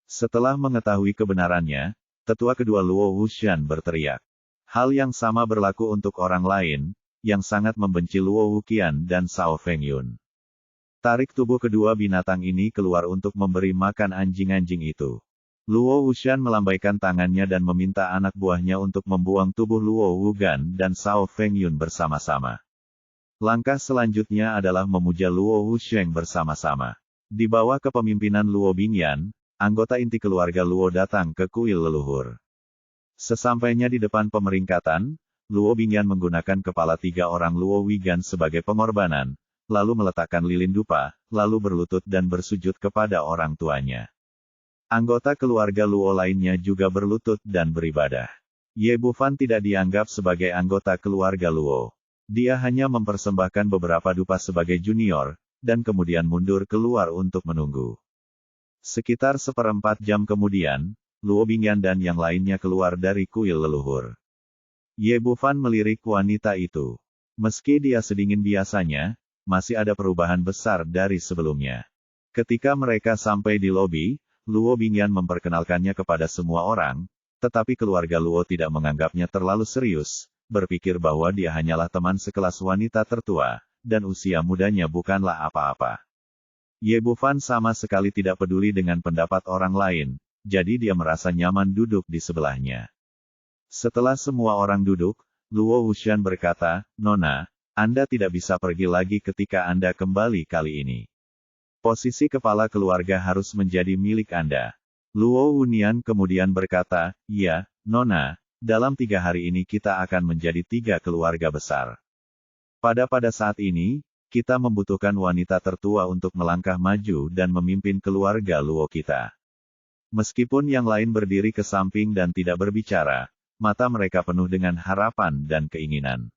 Setelah mengetahui kebenarannya, tetua kedua Luo Wuxian berteriak. Hal yang sama berlaku untuk orang lain, yang sangat membenci Luo Wuqian dan Sao Fengyun. Tarik tubuh kedua binatang ini keluar untuk memberi makan anjing-anjing itu. Luo Wuxian melambaikan tangannya dan meminta anak buahnya untuk membuang tubuh Luo Wugan dan Sao Fengyun bersama-sama. Langkah selanjutnya adalah memuja Luo Wusheng bersama-sama. Di bawah kepemimpinan Luo Bingyan, anggota inti keluarga Luo datang ke kuil leluhur. Sesampainya di depan pemeringkatan, Luo Bingyan menggunakan kepala 3 orang Luo Wigan sebagai pengorbanan, lalu meletakkan lilin dupa, lalu berlutut dan bersujud kepada orang tuanya. Anggota keluarga Luo lainnya juga berlutut dan beribadah. Ye Bufan tidak dianggap sebagai anggota keluarga Luo. Dia hanya mempersembahkan beberapa dupa sebagai junior, dan kemudian mundur keluar untuk menunggu. Sekitar 1/4 jam kemudian, Luo Bingyan dan yang lainnya keluar dari kuil leluhur. Ye Bufan melirik wanita itu. Meski dia sedingin biasanya, masih ada perubahan besar dari sebelumnya. Ketika mereka sampai di lobi, Luo Bingyan memperkenalkannya kepada semua orang, tetapi keluarga Luo tidak menganggapnya terlalu serius, berpikir bahwa dia hanyalah teman sekelas wanita tertua, dan usia mudanya bukanlah apa-apa. Ye Bufan sama sekali tidak peduli dengan pendapat orang lain, jadi dia merasa nyaman duduk di sebelahnya. Setelah semua orang duduk, Luo Wuxian berkata, "Nona, Anda tidak bisa pergi lagi ketika Anda kembali kali ini. Posisi kepala keluarga harus menjadi milik Anda." Luo Wunian kemudian berkata, "Ya, Nona, dalam 3 hari ini kita akan menjadi 3 keluarga besar. Pada saat ini, kita membutuhkan wanita tertua untuk melangkah maju dan memimpin keluarga Luo kita." Meskipun yang lain berdiri ke samping dan tidak berbicara, mata mereka penuh dengan harapan dan keinginan.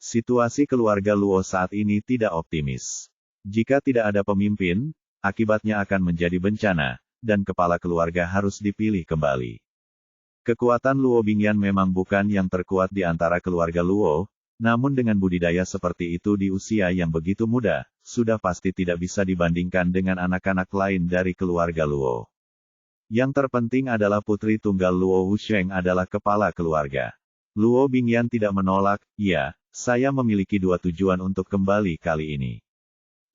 Situasi keluarga Luo saat ini tidak optimis. Jika tidak ada pemimpin, akibatnya akan menjadi bencana, dan kepala keluarga harus dipilih kembali. Kekuatan Luo Bingyan memang bukan yang terkuat di antara keluarga Luo, namun dengan budidaya seperti itu di usia yang begitu muda, sudah pasti tidak bisa dibandingkan dengan anak-anak lain dari keluarga Luo. Yang terpenting adalah putri tunggal Luo Wusheng adalah kepala keluarga. Luo Bingyan tidak menolak, "Ya, saya memiliki 2 tujuan untuk kembali kali ini.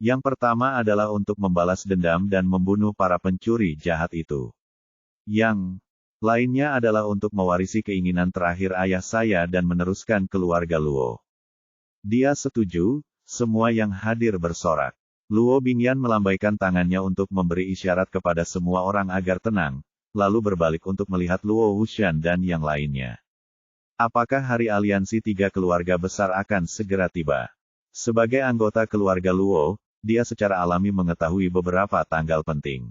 Yang pertama adalah untuk membalas dendam dan membunuh para pencuri jahat itu. Yang lainnya adalah untuk mewarisi keinginan terakhir ayah saya dan meneruskan keluarga Luo." Dia setuju, semua yang hadir bersorak. Luo Bingyan melambaikan tangannya untuk memberi isyarat kepada semua orang agar tenang, lalu berbalik untuk melihat Luo Wuxian dan yang lainnya. Apakah hari aliansi 3 keluarga besar akan segera tiba? Sebagai anggota keluarga Luo, dia secara alami mengetahui beberapa tanggal penting.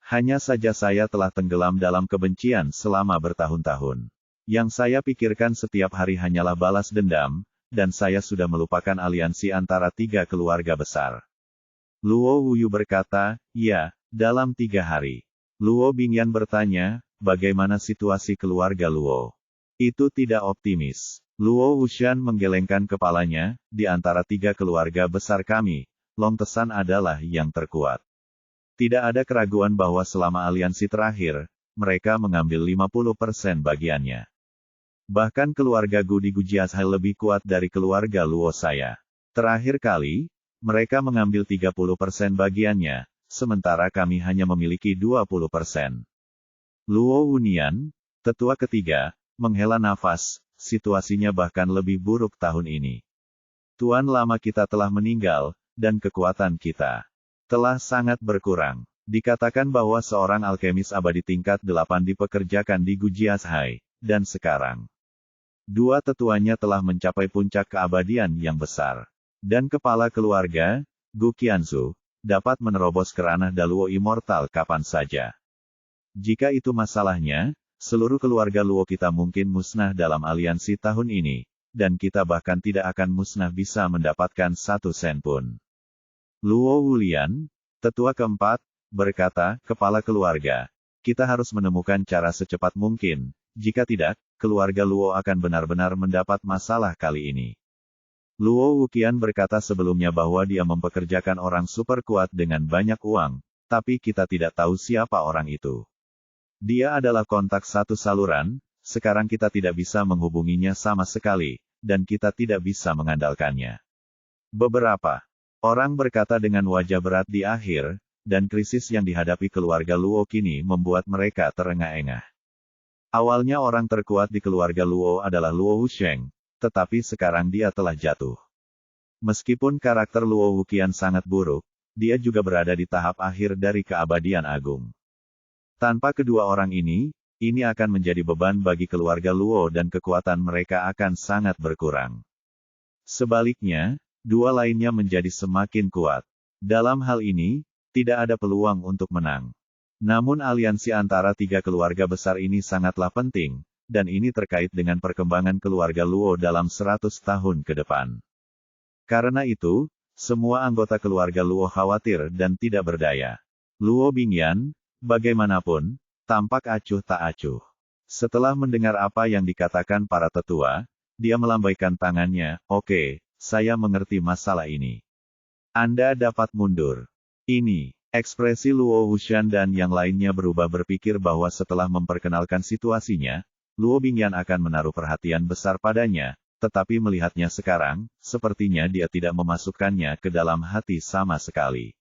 Hanya saja saya telah tenggelam dalam kebencian selama bertahun-tahun. Yang saya pikirkan setiap hari hanyalah balas dendam, dan saya sudah melupakan aliansi antara 3 keluarga besar. Luo Wuyu berkata, ya, dalam 3 hari. Luo Bingyan bertanya, bagaimana situasi keluarga Luo? Itu tidak optimis. Luo Wushan menggelengkan kepalanya, di antara 3 keluarga besar kami, Long Tesan adalah yang terkuat. Tidak ada keraguan bahwa selama aliansi terakhir, mereka mengambil 50% bagiannya. Bahkan keluarga Gu di Gujiashai lebih kuat dari keluarga Luo saya. Terakhir kali, mereka mengambil 30% bagiannya, sementara kami hanya memiliki 20%. Luo Wunian, tetua ketiga, menghela nafas, situasinya bahkan lebih buruk tahun ini. Tuan lama kita telah meninggal, dan kekuatan kita telah sangat berkurang. Dikatakan bahwa seorang alkemis abadi tingkat 8 dipekerjakan di Gujiashai, dan sekarang 2 tetuanya telah mencapai puncak keabadian yang besar. Dan kepala keluarga, Gu Qianzu, dapat menerobos ke ranah Daluo Immortal kapan saja. Jika itu masalahnya, seluruh keluarga Luo kita mungkin musnah dalam aliansi tahun ini, dan kita bahkan tidak akan musnah bisa mendapatkan 1 sen pun. Luo Wulian, tetua keempat, berkata, kepala keluarga, kita harus menemukan cara secepat mungkin, jika tidak, keluarga Luo akan benar-benar mendapat masalah kali ini. Luo Wuqian berkata sebelumnya bahwa dia mempekerjakan orang super kuat dengan banyak uang, tapi kita tidak tahu siapa orang itu. Dia adalah kontak satu saluran, sekarang kita tidak bisa menghubunginya sama sekali, dan kita tidak bisa mengandalkannya. Beberapa orang berkata dengan wajah berat di akhir, dan krisis yang dihadapi keluarga Luo kini membuat mereka terengah-engah. Awalnya orang terkuat di keluarga Luo adalah Luo Wusheng, tetapi sekarang dia telah jatuh. Meskipun karakter Luo Wuqian sangat buruk, dia juga berada di tahap akhir dari keabadian agung. Tanpa kedua orang ini akan menjadi beban bagi keluarga Luo dan kekuatan mereka akan sangat berkurang. Sebaliknya, 2 lainnya menjadi semakin kuat. Dalam hal ini, tidak ada peluang untuk menang. Namun aliansi antara 3 keluarga besar ini sangatlah penting, dan ini terkait dengan perkembangan keluarga Luo dalam 100 tahun ke depan. Karena itu, semua anggota keluarga Luo khawatir dan tidak berdaya. Luo Bingyan, bagaimanapun, tampak acuh tak acuh. Setelah mendengar apa yang dikatakan para tetua, dia melambaikan tangannya, oke, saya mengerti masalah ini. Anda dapat mundur. Ini, ekspresi Luo Wushan dan yang lainnya berubah berpikir bahwa setelah memperkenalkan situasinya, Luo Bingyan akan menaruh perhatian besar padanya, tetapi melihatnya sekarang, sepertinya dia tidak memasukkannya ke dalam hati sama sekali.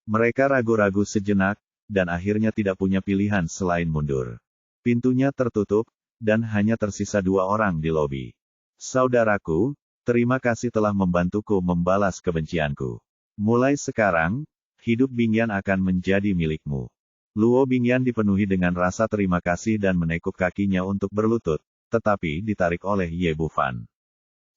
Mereka ragu-ragu sejenak, dan akhirnya tidak punya pilihan selain mundur. Pintunya tertutup, dan hanya tersisa 2 orang di lobi. Saudaraku, terima kasih telah membantuku membalas kebencianku. Mulai sekarang, hidup Bingyan akan menjadi milikmu. Luo Bingyan dipenuhi dengan rasa terima kasih dan menekuk kakinya untuk berlutut, tetapi ditarik oleh Ye Bufan.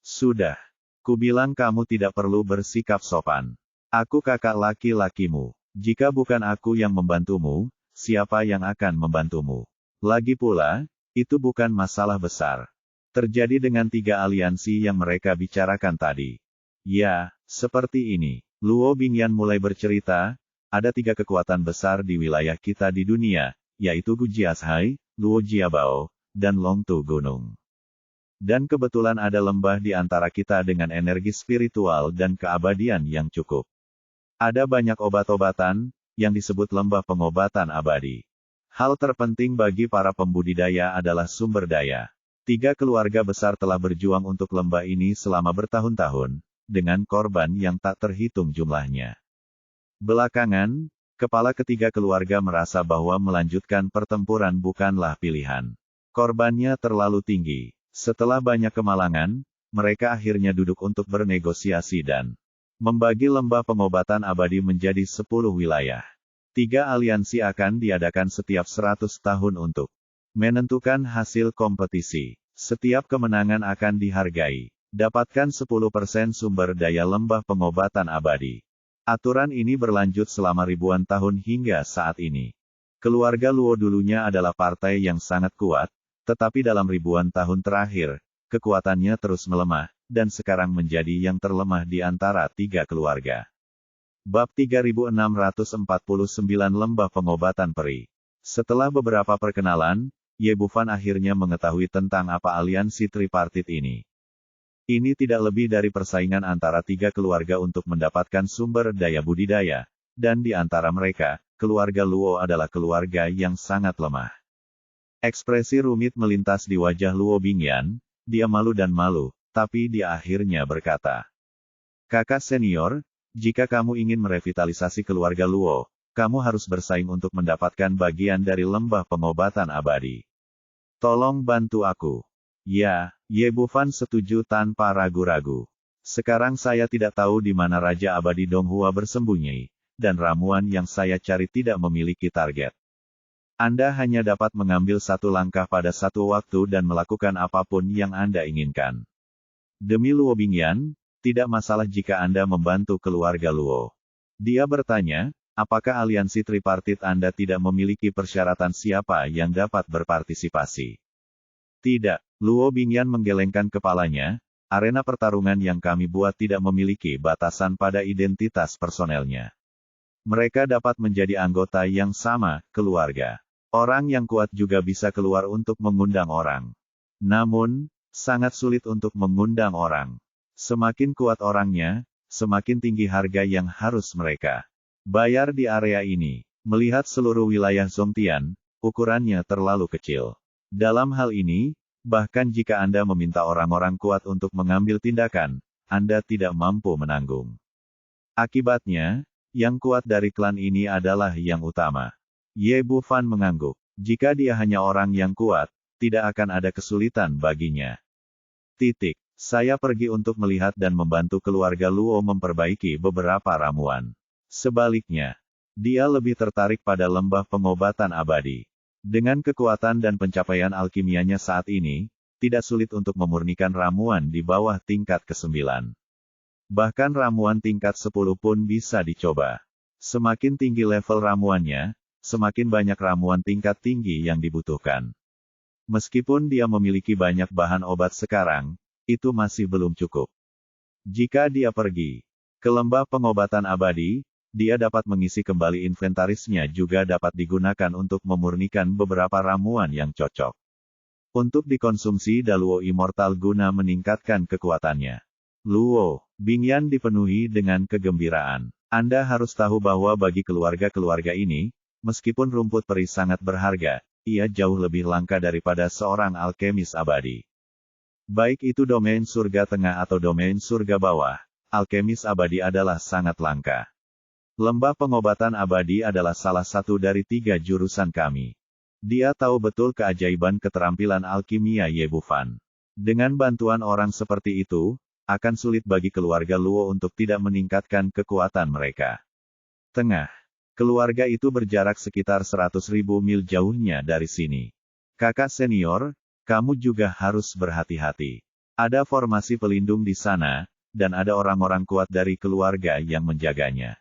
Sudah. Kubilang kamu tidak perlu bersikap sopan. Aku kakak laki-lakimu. Jika bukan aku yang membantumu, siapa yang akan membantumu? Lagi pula, itu bukan masalah besar. Terjadi dengan 3 aliansi yang mereka bicarakan tadi. Ya, seperti ini. Luo Bingyan mulai bercerita, ada 3 kekuatan besar di wilayah kita di dunia, yaitu Gujiashai, Luo Jiabao, dan Longtu Gunung. Dan kebetulan ada lembah di antara kita dengan energi spiritual dan keabadian yang cukup. Ada banyak obat-obatan, yang disebut lembah pengobatan abadi. Hal terpenting bagi para pembudidaya adalah sumber daya. 3 keluarga besar telah berjuang untuk lembah ini selama bertahun-tahun, dengan korban yang tak terhitung jumlahnya. Belakangan, kepala ketiga keluarga merasa bahwa melanjutkan pertempuran bukanlah pilihan. Korbannya terlalu tinggi. Setelah banyak kemalangan, mereka akhirnya duduk untuk bernegosiasi dan membagi lembah pengobatan abadi menjadi 10 wilayah. 3 aliansi akan diadakan setiap 100 tahun untuk menentukan hasil kompetisi. Setiap kemenangan akan dihargai. Dapatkan 10% sumber daya lembah pengobatan abadi. Aturan ini berlanjut selama ribuan tahun hingga saat ini. Keluarga Luo dulunya adalah partai yang sangat kuat, Tetapi dalam ribuan tahun terakhir, kekuatannya terus melemah, dan sekarang menjadi yang terlemah di antara tiga keluarga. Bab 3649 Lembah Pengobatan Peri. Setelah beberapa perkenalan, Ye Bufan akhirnya mengetahui tentang apa aliansi tripartit ini. Ini tidak lebih dari persaingan antara tiga keluarga untuk mendapatkan sumber daya budidaya, dan di antara mereka, keluarga Luo adalah keluarga yang sangat lemah. Ekspresi rumit melintas di wajah Luo Bingyan, dia malu dan malu, tapi dia akhirnya berkata, "Kakak senior, jika kamu ingin merevitalisasi keluarga Luo, kamu harus bersaing untuk mendapatkan bagian dari lembah pengobatan abadi. Tolong bantu aku." Ya, Ye Bufan setuju tanpa ragu-ragu. Sekarang saya tidak tahu di mana Raja Abadi Donghua bersembunyi, dan ramuan yang saya cari tidak memiliki target. Anda hanya dapat mengambil satu langkah pada satu waktu dan melakukan apapun yang Anda inginkan. Demi Luo Bingyan, tidak masalah jika Anda membantu keluarga Luo. Dia bertanya, apakah aliansi tripartit Anda tidak memiliki persyaratan siapa yang dapat berpartisipasi? Tidak, Luo Bingyan menggelengkan kepalanya, arena pertarungan yang kami buat tidak memiliki batasan pada identitas personelnya. Mereka dapat menjadi anggota yang sama, keluarga. Orang yang kuat juga bisa keluar untuk mengundang orang. Namun, sangat sulit untuk mengundang orang. Semakin kuat orangnya, semakin tinggi harga yang harus mereka bayar di area ini. Melihat seluruh wilayah Zongtian, ukurannya terlalu kecil. Dalam hal ini, bahkan jika Anda meminta orang-orang kuat untuk mengambil tindakan, Anda tidak mampu menanggung. Akibatnya, yang kuat dari klan ini adalah yang utama. Ye Bufan mengangguk. Jika dia hanya orang yang kuat, tidak akan ada kesulitan baginya. Saya pergi untuk melihat dan membantu keluarga Luo memperbaiki beberapa ramuan. Sebaliknya, dia lebih tertarik pada lembah pengobatan abadi. Dengan kekuatan dan pencapaian alkimianya saat ini, tidak sulit untuk memurnikan ramuan di bawah tingkat ke-9. Bahkan ramuan tingkat 10 pun bisa dicoba. Semakin tinggi level ramuannya, semakin banyak ramuan tingkat tinggi yang dibutuhkan. Meskipun dia memiliki banyak bahan obat sekarang, itu masih belum cukup. Jika dia pergi ke lembah pengobatan abadi, dia dapat mengisi kembali inventarisnya juga dapat digunakan untuk memurnikan beberapa ramuan yang cocok untuk dikonsumsi Daluo Immortal guna meningkatkan kekuatannya. Luo Bingyan dipenuhi dengan kegembiraan. Anda harus tahu bahwa bagi keluarga-keluarga ini, meskipun rumput peri sangat berharga, ia jauh lebih langka daripada seorang alkemis abadi. Baik itu domain surga tengah atau domain surga bawah, alkemis abadi adalah sangat langka. Lembah pengobatan abadi adalah salah satu dari 3 jurusan kami. Dia tahu betul keajaiban keterampilan alkimia Ye Bufan. Dengan bantuan orang seperti itu, akan sulit bagi keluarga Luo untuk tidak meningkatkan kekuatan mereka. Tengah. Keluarga itu berjarak sekitar 100.000 mil jauhnya dari sini. Kakak senior, kamu juga harus berhati-hati. Ada formasi pelindung di sana, dan ada orang-orang kuat dari keluarga yang menjaganya.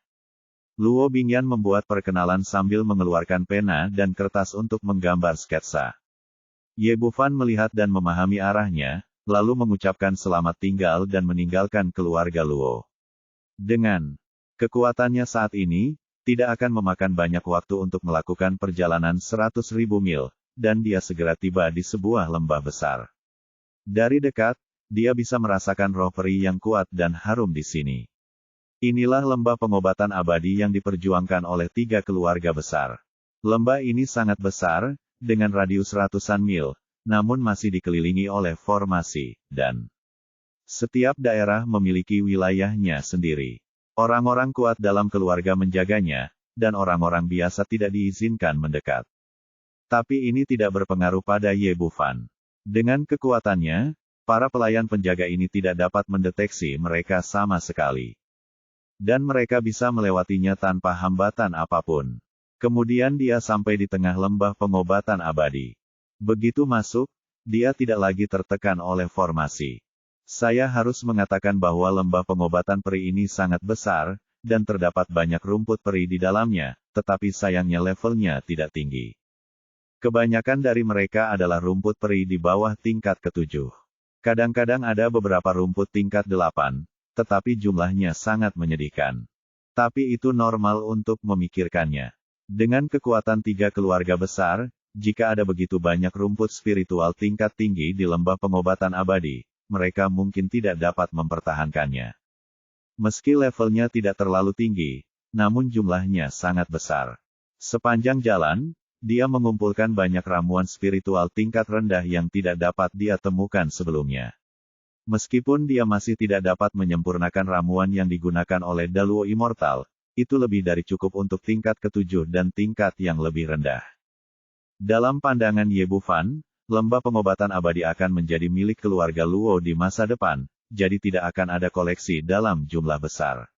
Luo Bingyan membuat perkenalan sambil mengeluarkan pena dan kertas untuk menggambar sketsa. Ye Bufan melihat dan memahami arahnya, lalu mengucapkan selamat tinggal dan meninggalkan keluarga Luo. Dengan kekuatannya saat ini, tidak akan memakan banyak waktu untuk melakukan perjalanan 100.000 mil, dan dia segera tiba di sebuah lembah besar. Dari dekat, dia bisa merasakan roh peri yang kuat dan harum di sini. Inilah lembah pengobatan abadi yang diperjuangkan oleh 3 keluarga besar. Lembah ini sangat besar, dengan radius ratusan mil, namun masih dikelilingi oleh formasi, dan setiap daerah memiliki wilayahnya sendiri. Orang-orang kuat dalam keluarga menjaganya, dan orang-orang biasa tidak diizinkan mendekat. Tapi ini tidak berpengaruh pada Ye Bufan. Dengan kekuatannya, para pelayan penjaga ini tidak dapat mendeteksi mereka sama sekali. Dan mereka bisa melewatinya tanpa hambatan apapun. Kemudian dia sampai di tengah lembah pengobatan abadi. Begitu masuk, dia tidak lagi tertekan oleh formasi. Saya harus mengatakan bahwa lembah pengobatan peri ini sangat besar, dan terdapat banyak rumput peri di dalamnya, tetapi sayangnya levelnya tidak tinggi. Kebanyakan dari mereka adalah rumput peri di bawah tingkat ke-7. Kadang-kadang ada beberapa rumput tingkat 8, tetapi jumlahnya sangat menyedihkan. Tapi itu normal untuk memikirkannya. Dengan kekuatan 3 keluarga besar, jika ada begitu banyak rumput spiritual tingkat tinggi di lembah pengobatan abadi, mereka mungkin tidak dapat mempertahankannya. Meski levelnya tidak terlalu tinggi, namun jumlahnya sangat besar. Sepanjang jalan, dia mengumpulkan banyak ramuan spiritual tingkat rendah yang tidak dapat dia temukan sebelumnya. Meskipun dia masih tidak dapat menyempurnakan ramuan yang digunakan oleh Daluo Immortal, itu lebih dari cukup untuk tingkat ke-7 dan tingkat yang lebih rendah. Dalam pandangan Ye Bufan, lembah pengobatan abadi akan menjadi milik keluarga Luo di masa depan, jadi tidak akan ada koleksi dalam jumlah besar.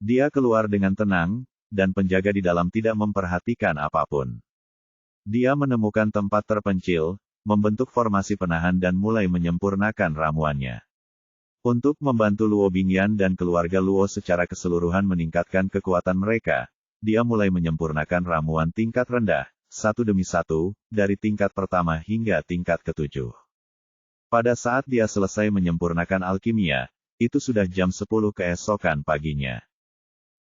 Dia keluar dengan tenang, dan penjaga di dalam tidak memperhatikan apapun. Dia menemukan tempat terpencil, membentuk formasi penahan dan mulai menyempurnakan ramuannya. Untuk membantu Luo Bingyan dan keluarga Luo secara keseluruhan meningkatkan kekuatan mereka, dia mulai menyempurnakan ramuan tingkat rendah, satu demi satu, dari tingkat pertama hingga tingkat ke-7. Pada saat dia selesai menyempurnakan alkimia, itu sudah jam 10 keesokan paginya.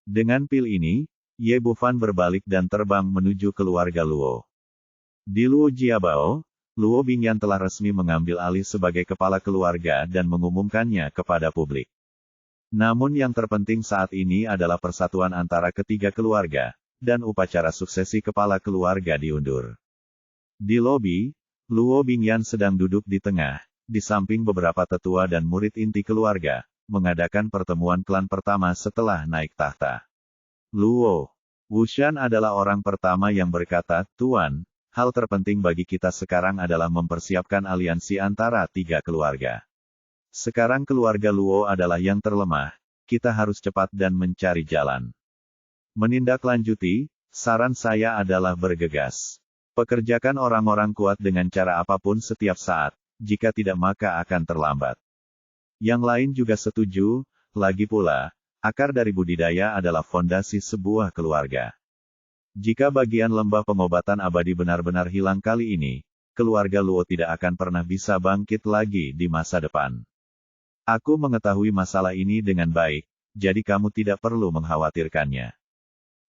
Dengan pil ini, Ye Bufan berbalik dan terbang menuju keluarga Luo. Di Luo Jiabao, Luo Bingyan telah resmi mengambil alih sebagai kepala keluarga dan mengumumkannya kepada publik. Namun yang terpenting saat ini adalah persatuan antara ketiga keluarga, dan upacara suksesi kepala keluarga diundur. Di lobi, Luo Bingyan sedang duduk di tengah, di samping beberapa tetua dan murid inti keluarga, mengadakan pertemuan klan pertama setelah naik tahta. Luo Wushan adalah orang pertama yang berkata, "Tuan, hal terpenting bagi kita sekarang adalah mempersiapkan aliansi antara tiga keluarga. Sekarang keluarga Luo adalah yang terlemah, kita harus cepat dan mencari jalan. Menindaklanjuti, saran saya adalah bergegas. Pekerjakan orang-orang kuat dengan cara apapun setiap saat, jika tidak maka akan terlambat." Yang lain juga setuju, lagi pula, akar dari budidaya adalah fondasi sebuah keluarga. Jika bagian lembah pengobatan abadi benar-benar hilang kali ini, keluarga Luo tidak akan pernah bisa bangkit lagi di masa depan. Aku mengetahui masalah ini dengan baik, jadi kamu tidak perlu mengkhawatirkannya.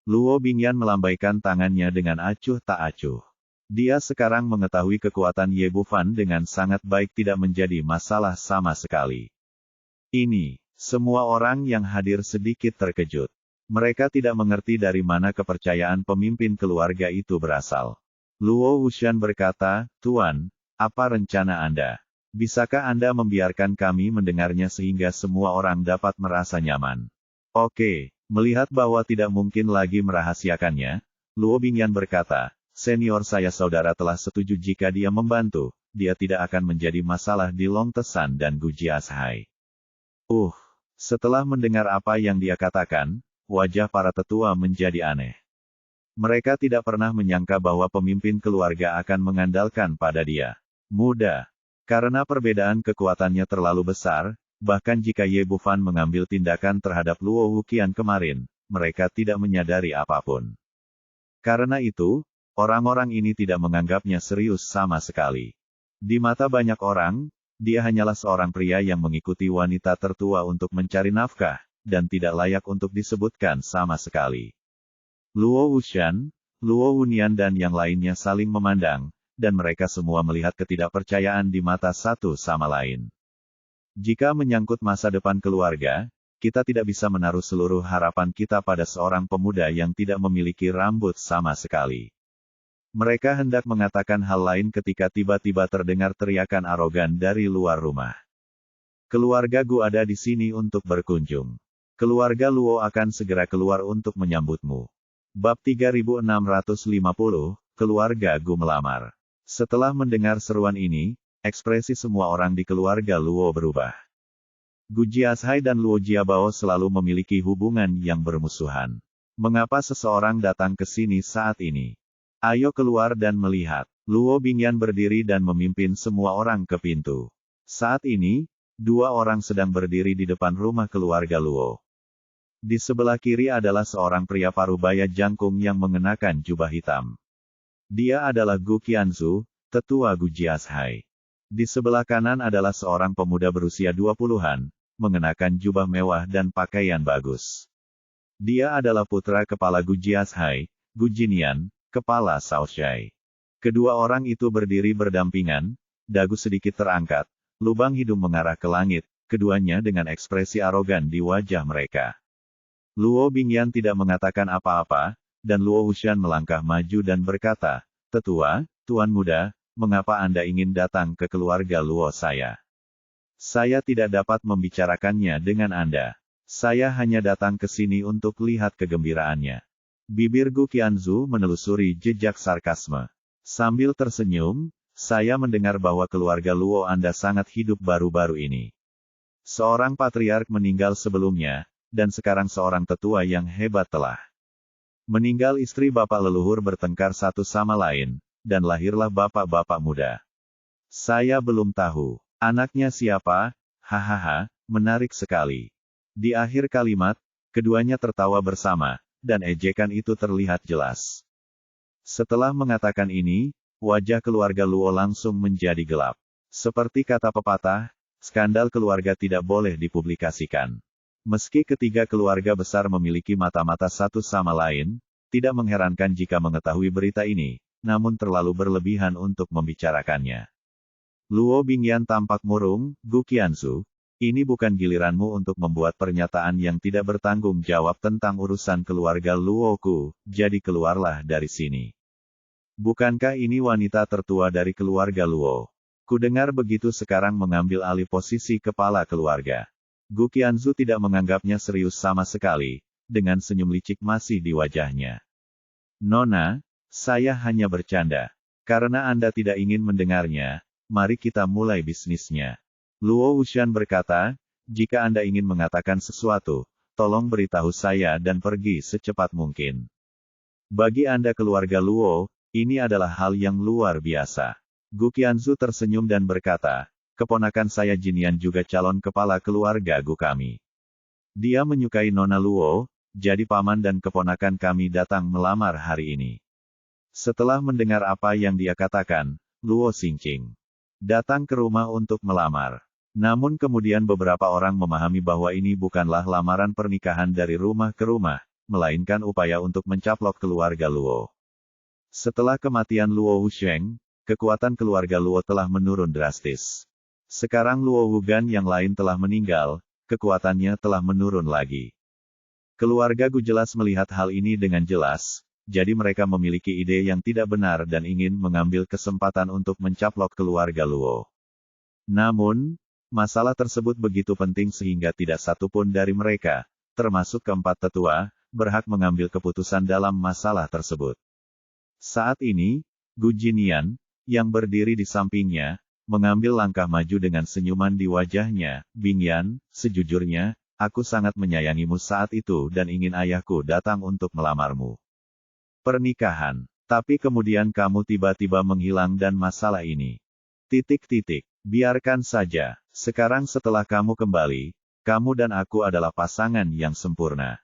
Luo Bingyan melambaikan tangannya dengan acuh tak acuh. Dia sekarang mengetahui kekuatan Ye Bufan dengan sangat baik tidak menjadi masalah sama sekali. Ini, semua orang yang hadir sedikit terkejut. Mereka tidak mengerti dari mana kepercayaan pemimpin keluarga itu berasal. Luo Wushan berkata, "Tuan, apa rencana Anda? Bisakah Anda membiarkan kami mendengarnya sehingga semua orang dapat merasa nyaman?" "Oke." Melihat bahwa tidak mungkin lagi merahasiakannya, Luo Bingyan berkata, "Senior saya saudara telah setuju jika dia membantu, dia tidak akan menjadi masalah di Long Tesan dan Guji Ashai." Setelah mendengar apa yang dia katakan, wajah para tetua menjadi aneh. Mereka tidak pernah menyangka bahwa pemimpin keluarga akan mengandalkan pada dia. Muda. Karena perbedaan kekuatannya terlalu besar, bahkan jika Ye Bufan mengambil tindakan terhadap Luo Wuqian kemarin, mereka tidak menyadari apapun. Karena itu, orang-orang ini tidak menganggapnya serius sama sekali. Di mata banyak orang, dia hanyalah seorang pria yang mengikuti wanita tertua untuk mencari nafkah, dan tidak layak untuk disebutkan sama sekali. Luo Wushan, Luo Wunian dan yang lainnya saling memandang, dan mereka semua melihat ketidakpercayaan di mata satu sama lain. Jika menyangkut masa depan keluarga, kita tidak bisa menaruh seluruh harapan kita pada seorang pemuda yang tidak memiliki rambut sama sekali. Mereka hendak mengatakan hal lain ketika tiba-tiba terdengar teriakan arogan dari luar rumah. "Keluarga Gu ada di sini untuk berkunjung. Keluarga Luo akan segera keluar untuk menyambutmu." Bab 3650, Keluarga Gu melamar. Setelah mendengar seruan ini, ekspresi semua orang di keluarga Luo berubah. Guji Ashai dan Luo Jiabao selalu memiliki hubungan yang bermusuhan. Mengapa seseorang datang ke sini saat ini? Ayo keluar dan melihat. Luo Bingyan berdiri dan memimpin semua orang ke pintu. Saat ini, dua orang sedang berdiri di depan rumah keluarga Luo. Di sebelah kiri adalah seorang pria parubaya jangkung yang mengenakan jubah hitam. Dia adalah Gu Qianzu, tetua Gu Jiashai. Di sebelah kanan adalah seorang pemuda berusia 20-an, mengenakan jubah mewah dan pakaian bagus. Dia adalah putra kepala Gu Jiashai, Gu Jinian, kepala Shaoxai. Kedua orang itu berdiri berdampingan, dagu sedikit terangkat, lubang hidung mengarah ke langit, keduanya dengan ekspresi arogan di wajah mereka. Luo Bingyan tidak mengatakan apa-apa, dan Luo Wuxian melangkah maju dan berkata, "Tetua, Tuan Muda, mengapa Anda ingin datang ke keluarga Luo saya? Saya tidak dapat membicarakannya dengan Anda. Saya hanya datang ke sini untuk lihat kegembiraannya." Bibir Gu Qianzu menelusuri jejak sarkasme. Sambil tersenyum, "Saya mendengar bahwa keluarga Luo Anda sangat hidup baru-baru ini. Seorang patriark meninggal sebelumnya, dan sekarang seorang tetua yang hebat telah meninggal. Istri bapak leluhur bertengkar satu sama lain, dan lahirlah bapak-bapak muda. Saya belum tahu anaknya siapa, hahaha, menarik sekali." Di akhir kalimat, keduanya tertawa bersama, dan ejekan itu terlihat jelas. Setelah mengatakan ini, wajah keluarga Luo langsung menjadi gelap. Seperti kata pepatah, skandal keluarga tidak boleh dipublikasikan. Meski ketiga keluarga besar memiliki mata-mata satu sama lain, tidak mengherankan jika mengetahui berita ini, namun terlalu berlebihan untuk membicarakannya. Luo Bingyan tampak murung. "Gu Qianzu, ini bukan giliranmu untuk membuat pernyataan yang tidak bertanggung jawab tentang urusan keluarga Luoku, jadi keluarlah dari sini. Bukankah ini wanita tertua dari keluarga Luo? Kudengar begitu sekarang mengambil alih posisi kepala keluarga." Gu Qianzu tidak menganggapnya serius sama sekali, dengan senyum licik masih di wajahnya. "Nona, saya hanya bercanda. Karena Anda tidak ingin mendengarnya, mari kita mulai bisnisnya." Luo Wuxian berkata, "Jika Anda ingin mengatakan sesuatu, tolong beritahu saya dan pergi secepat mungkin. Bagi Anda keluarga Luo, ini adalah hal yang luar biasa." Gu Qianzu tersenyum dan berkata, "Keponakan saya Jinian juga calon kepala keluarga Gu kami. Dia menyukai Nona Luo, jadi paman dan keponakan kami datang melamar hari ini." Setelah mendengar apa yang dia katakan, Luo Xingqing datang ke rumah untuk melamar. Namun kemudian beberapa orang memahami bahwa ini bukanlah lamaran pernikahan dari rumah ke rumah, melainkan upaya untuk mencaplok keluarga Luo. Setelah kematian Luo Wusheng, kekuatan keluarga Luo telah menurun drastis. Sekarang Luo Wugan yang lain telah meninggal, kekuatannya telah menurun lagi. Keluarga Gu jelas melihat hal ini dengan jelas, jadi mereka memiliki ide yang tidak benar dan ingin mengambil kesempatan untuk mencaplok keluarga Luo. Namun, masalah tersebut begitu penting sehingga tidak satupun dari mereka, termasuk keempat tetua, berhak mengambil keputusan dalam masalah tersebut. Saat ini, Gu Jinian, yang berdiri di sampingnya, mengambil langkah maju dengan senyuman di wajahnya. "Bingyan, sejujurnya, aku sangat menyayangimu saat itu dan ingin ayahku datang untuk melamarmu. Pernikahan. Tapi kemudian kamu tiba-tiba menghilang dan masalah ini. Biarkan saja. Sekarang setelah kamu kembali, kamu dan aku adalah pasangan yang sempurna.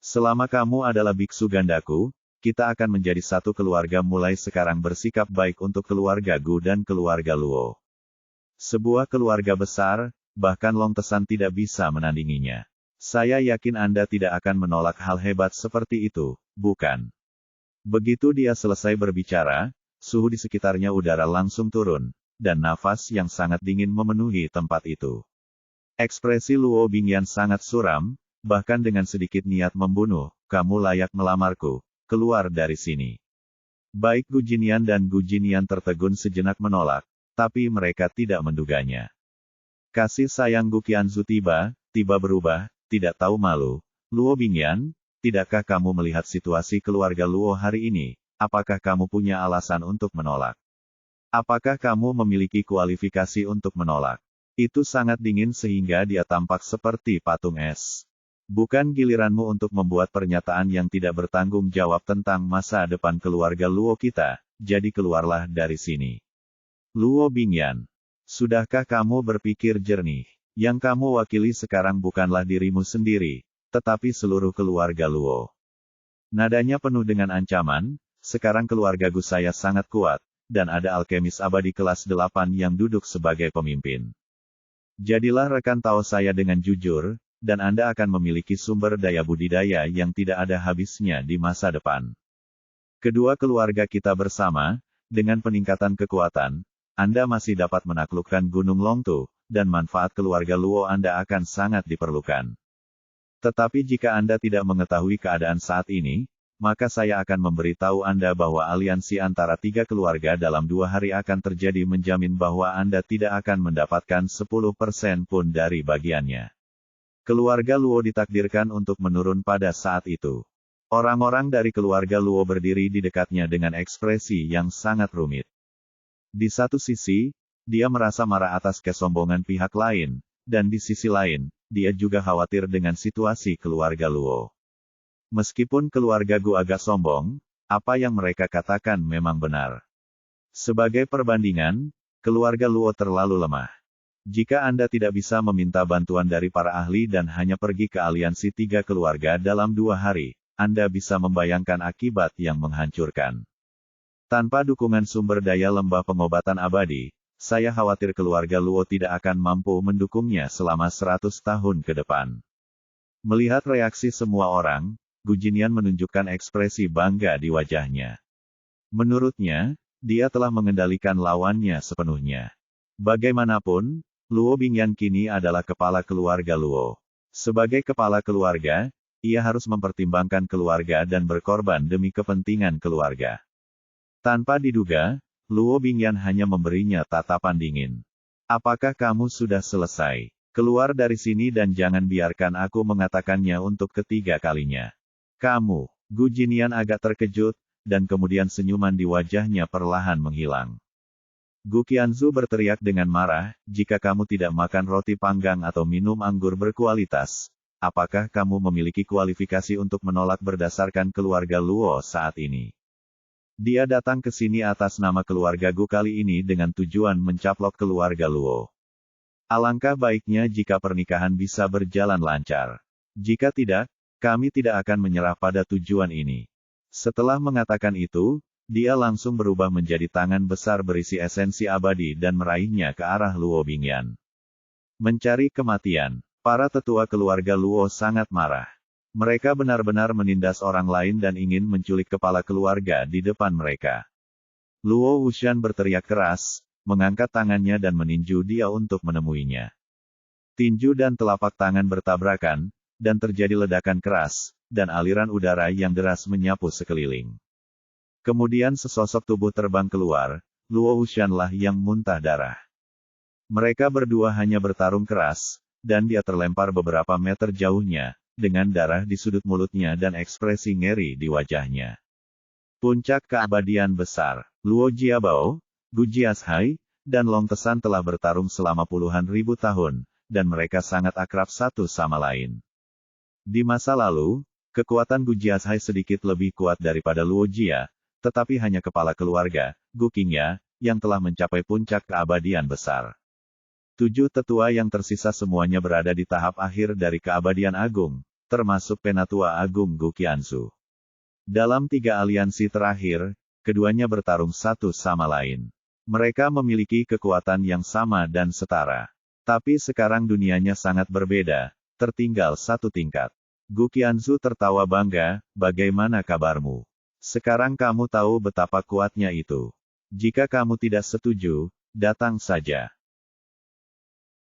Selama kamu adalah biksu gandaku, kita akan menjadi satu keluarga. Mulai sekarang bersikap baik untuk keluarga Gu dan keluarga Luo. Sebuah keluarga besar, bahkan Long Tesan tidak bisa menandinginya. Saya yakin Anda tidak akan menolak hal hebat seperti itu, bukan?" Begitu dia selesai berbicara, suhu di sekitarnya udara langsung turun, dan nafas yang sangat dingin memenuhi tempat itu. Ekspresi Luo Bingyan sangat suram, bahkan dengan sedikit niat membunuh. "Kamu layak melamarku. Keluar dari sini." Baik Gu Jinian dan Gu Jinian tertegun sejenak menolak, tapi mereka tidak menduganya. Kasih sayang Gu Qianzu tiba berubah, tidak tahu malu. "Luo Bingyan, tidakkah kamu melihat situasi keluarga Luo hari ini? Apakah kamu punya alasan untuk menolak? Apakah kamu memiliki kualifikasi untuk menolak?" Itu sangat dingin sehingga dia tampak seperti patung es. "Bukan giliranmu untuk membuat pernyataan yang tidak bertanggung jawab tentang masa depan keluarga Luo kita, jadi keluarlah dari sini." Luo Bingyan, sudahkah kamu berpikir jernih? Yang kamu wakili sekarang bukanlah dirimu sendiri, tetapi seluruh keluarga Luo. Nadanya penuh dengan ancaman, sekarang keluarga Gu saya sangat kuat, dan ada alkemis abadi kelas 8 yang duduk sebagai pemimpin. Jadilah rekan Tao saya dengan jujur, dan Anda akan memiliki sumber daya budidaya yang tidak ada habisnya di masa depan. Kedua keluarga kita bersama, dengan peningkatan kekuatan, Anda masih dapat menaklukkan Gunung Longtu, dan manfaat keluarga Luo Anda akan sangat diperlukan. Tetapi jika Anda tidak mengetahui keadaan saat ini, maka saya akan memberitahu Anda bahwa aliansi antara 3 keluarga dalam 2 hari akan terjadi menjamin bahwa Anda tidak akan mendapatkan 10% pun dari bagiannya. Keluarga Luo ditakdirkan untuk menurun pada saat itu. Orang-orang dari keluarga Luo berdiri di dekatnya dengan ekspresi yang sangat rumit. Di satu sisi, dia merasa marah atas kesombongan pihak lain, dan di sisi lain, dia juga khawatir dengan situasi keluarga Luo. Meskipun keluarga Gu agak sombong, apa yang mereka katakan memang benar. Sebagai perbandingan, keluarga Luo terlalu lemah. Jika Anda tidak bisa meminta bantuan dari para ahli dan hanya pergi ke aliansi 3 keluarga dalam 2 hari, Anda bisa membayangkan akibat yang menghancurkan. Tanpa dukungan sumber daya lembah pengobatan abadi, saya khawatir keluarga Luo tidak akan mampu mendukungnya selama 100 tahun ke depan. Melihat reaksi semua orang, Gu Jinyan menunjukkan ekspresi bangga di wajahnya. Menurutnya, dia telah mengendalikan lawannya sepenuhnya. Bagaimanapun, Luo Bingyan kini adalah kepala keluarga Luo. Sebagai kepala keluarga, ia harus mempertimbangkan keluarga dan berkorban demi kepentingan keluarga. Tanpa diduga, Luo Bingyan hanya memberinya tatapan dingin. Apakah kamu sudah selesai? Keluar dari sini dan jangan biarkan aku mengatakannya untuk ketiga kalinya. Kamu, Gu Jinyan agak terkejut, dan kemudian senyuman di wajahnya perlahan menghilang. Gu Qianzu berteriak dengan marah, jika kamu tidak makan roti panggang atau minum anggur berkualitas, apakah kamu memiliki kualifikasi untuk menolak berdasarkan keluarga Luo saat ini? Dia datang ke sini atas nama keluarga Gu kali ini dengan tujuan mencaplok keluarga Luo. Alangkah baiknya jika pernikahan bisa berjalan lancar. Jika tidak, kami tidak akan menyerah pada tujuan ini. Setelah mengatakan itu, dia langsung berubah menjadi tangan besar berisi esensi abadi dan meraihnya ke arah Luo Bingyan. Mencari kematian. Para tetua keluarga Luo sangat marah. Mereka benar-benar menindas orang lain dan ingin menculik kepala keluarga di depan mereka. Luo Wuxian berteriak keras, mengangkat tangannya dan meninju dia untuk menemuinya. Tinju dan telapak tangan bertabrakan, dan terjadi ledakan keras, dan aliran udara yang deras menyapu sekeliling. Kemudian sesosok tubuh terbang keluar, Luo Wuxianlah yang muntah darah. Mereka berdua hanya bertarung keras, dan dia terlempar beberapa meter jauhnya, dengan darah di sudut mulutnya dan ekspresi ngeri di wajahnya. Puncak keabadian besar, Luo Jiabao, Gu Jiashai, dan Long Tesan telah bertarung selama puluhan ribu tahun, dan mereka sangat akrab satu sama lain. Di masa lalu, kekuatan Gu Jiashai sedikit lebih kuat daripada Luo Jia, tetapi hanya kepala keluarga, Gu Qingya, yang telah mencapai puncak keabadian besar. 7 tetua yang tersisa semuanya berada di tahap akhir dari keabadian agung, termasuk Penatua Agung Gu Qianzu. Dalam 3 aliansi terakhir, keduanya bertarung satu sama lain. Mereka memiliki kekuatan yang sama dan setara. Tapi sekarang dunianya sangat berbeda, tertinggal 1 tingkat. Gu Qianzu tertawa bangga, bagaimana kabarmu? Sekarang kamu tahu betapa kuatnya itu. Jika kamu tidak setuju, datang saja.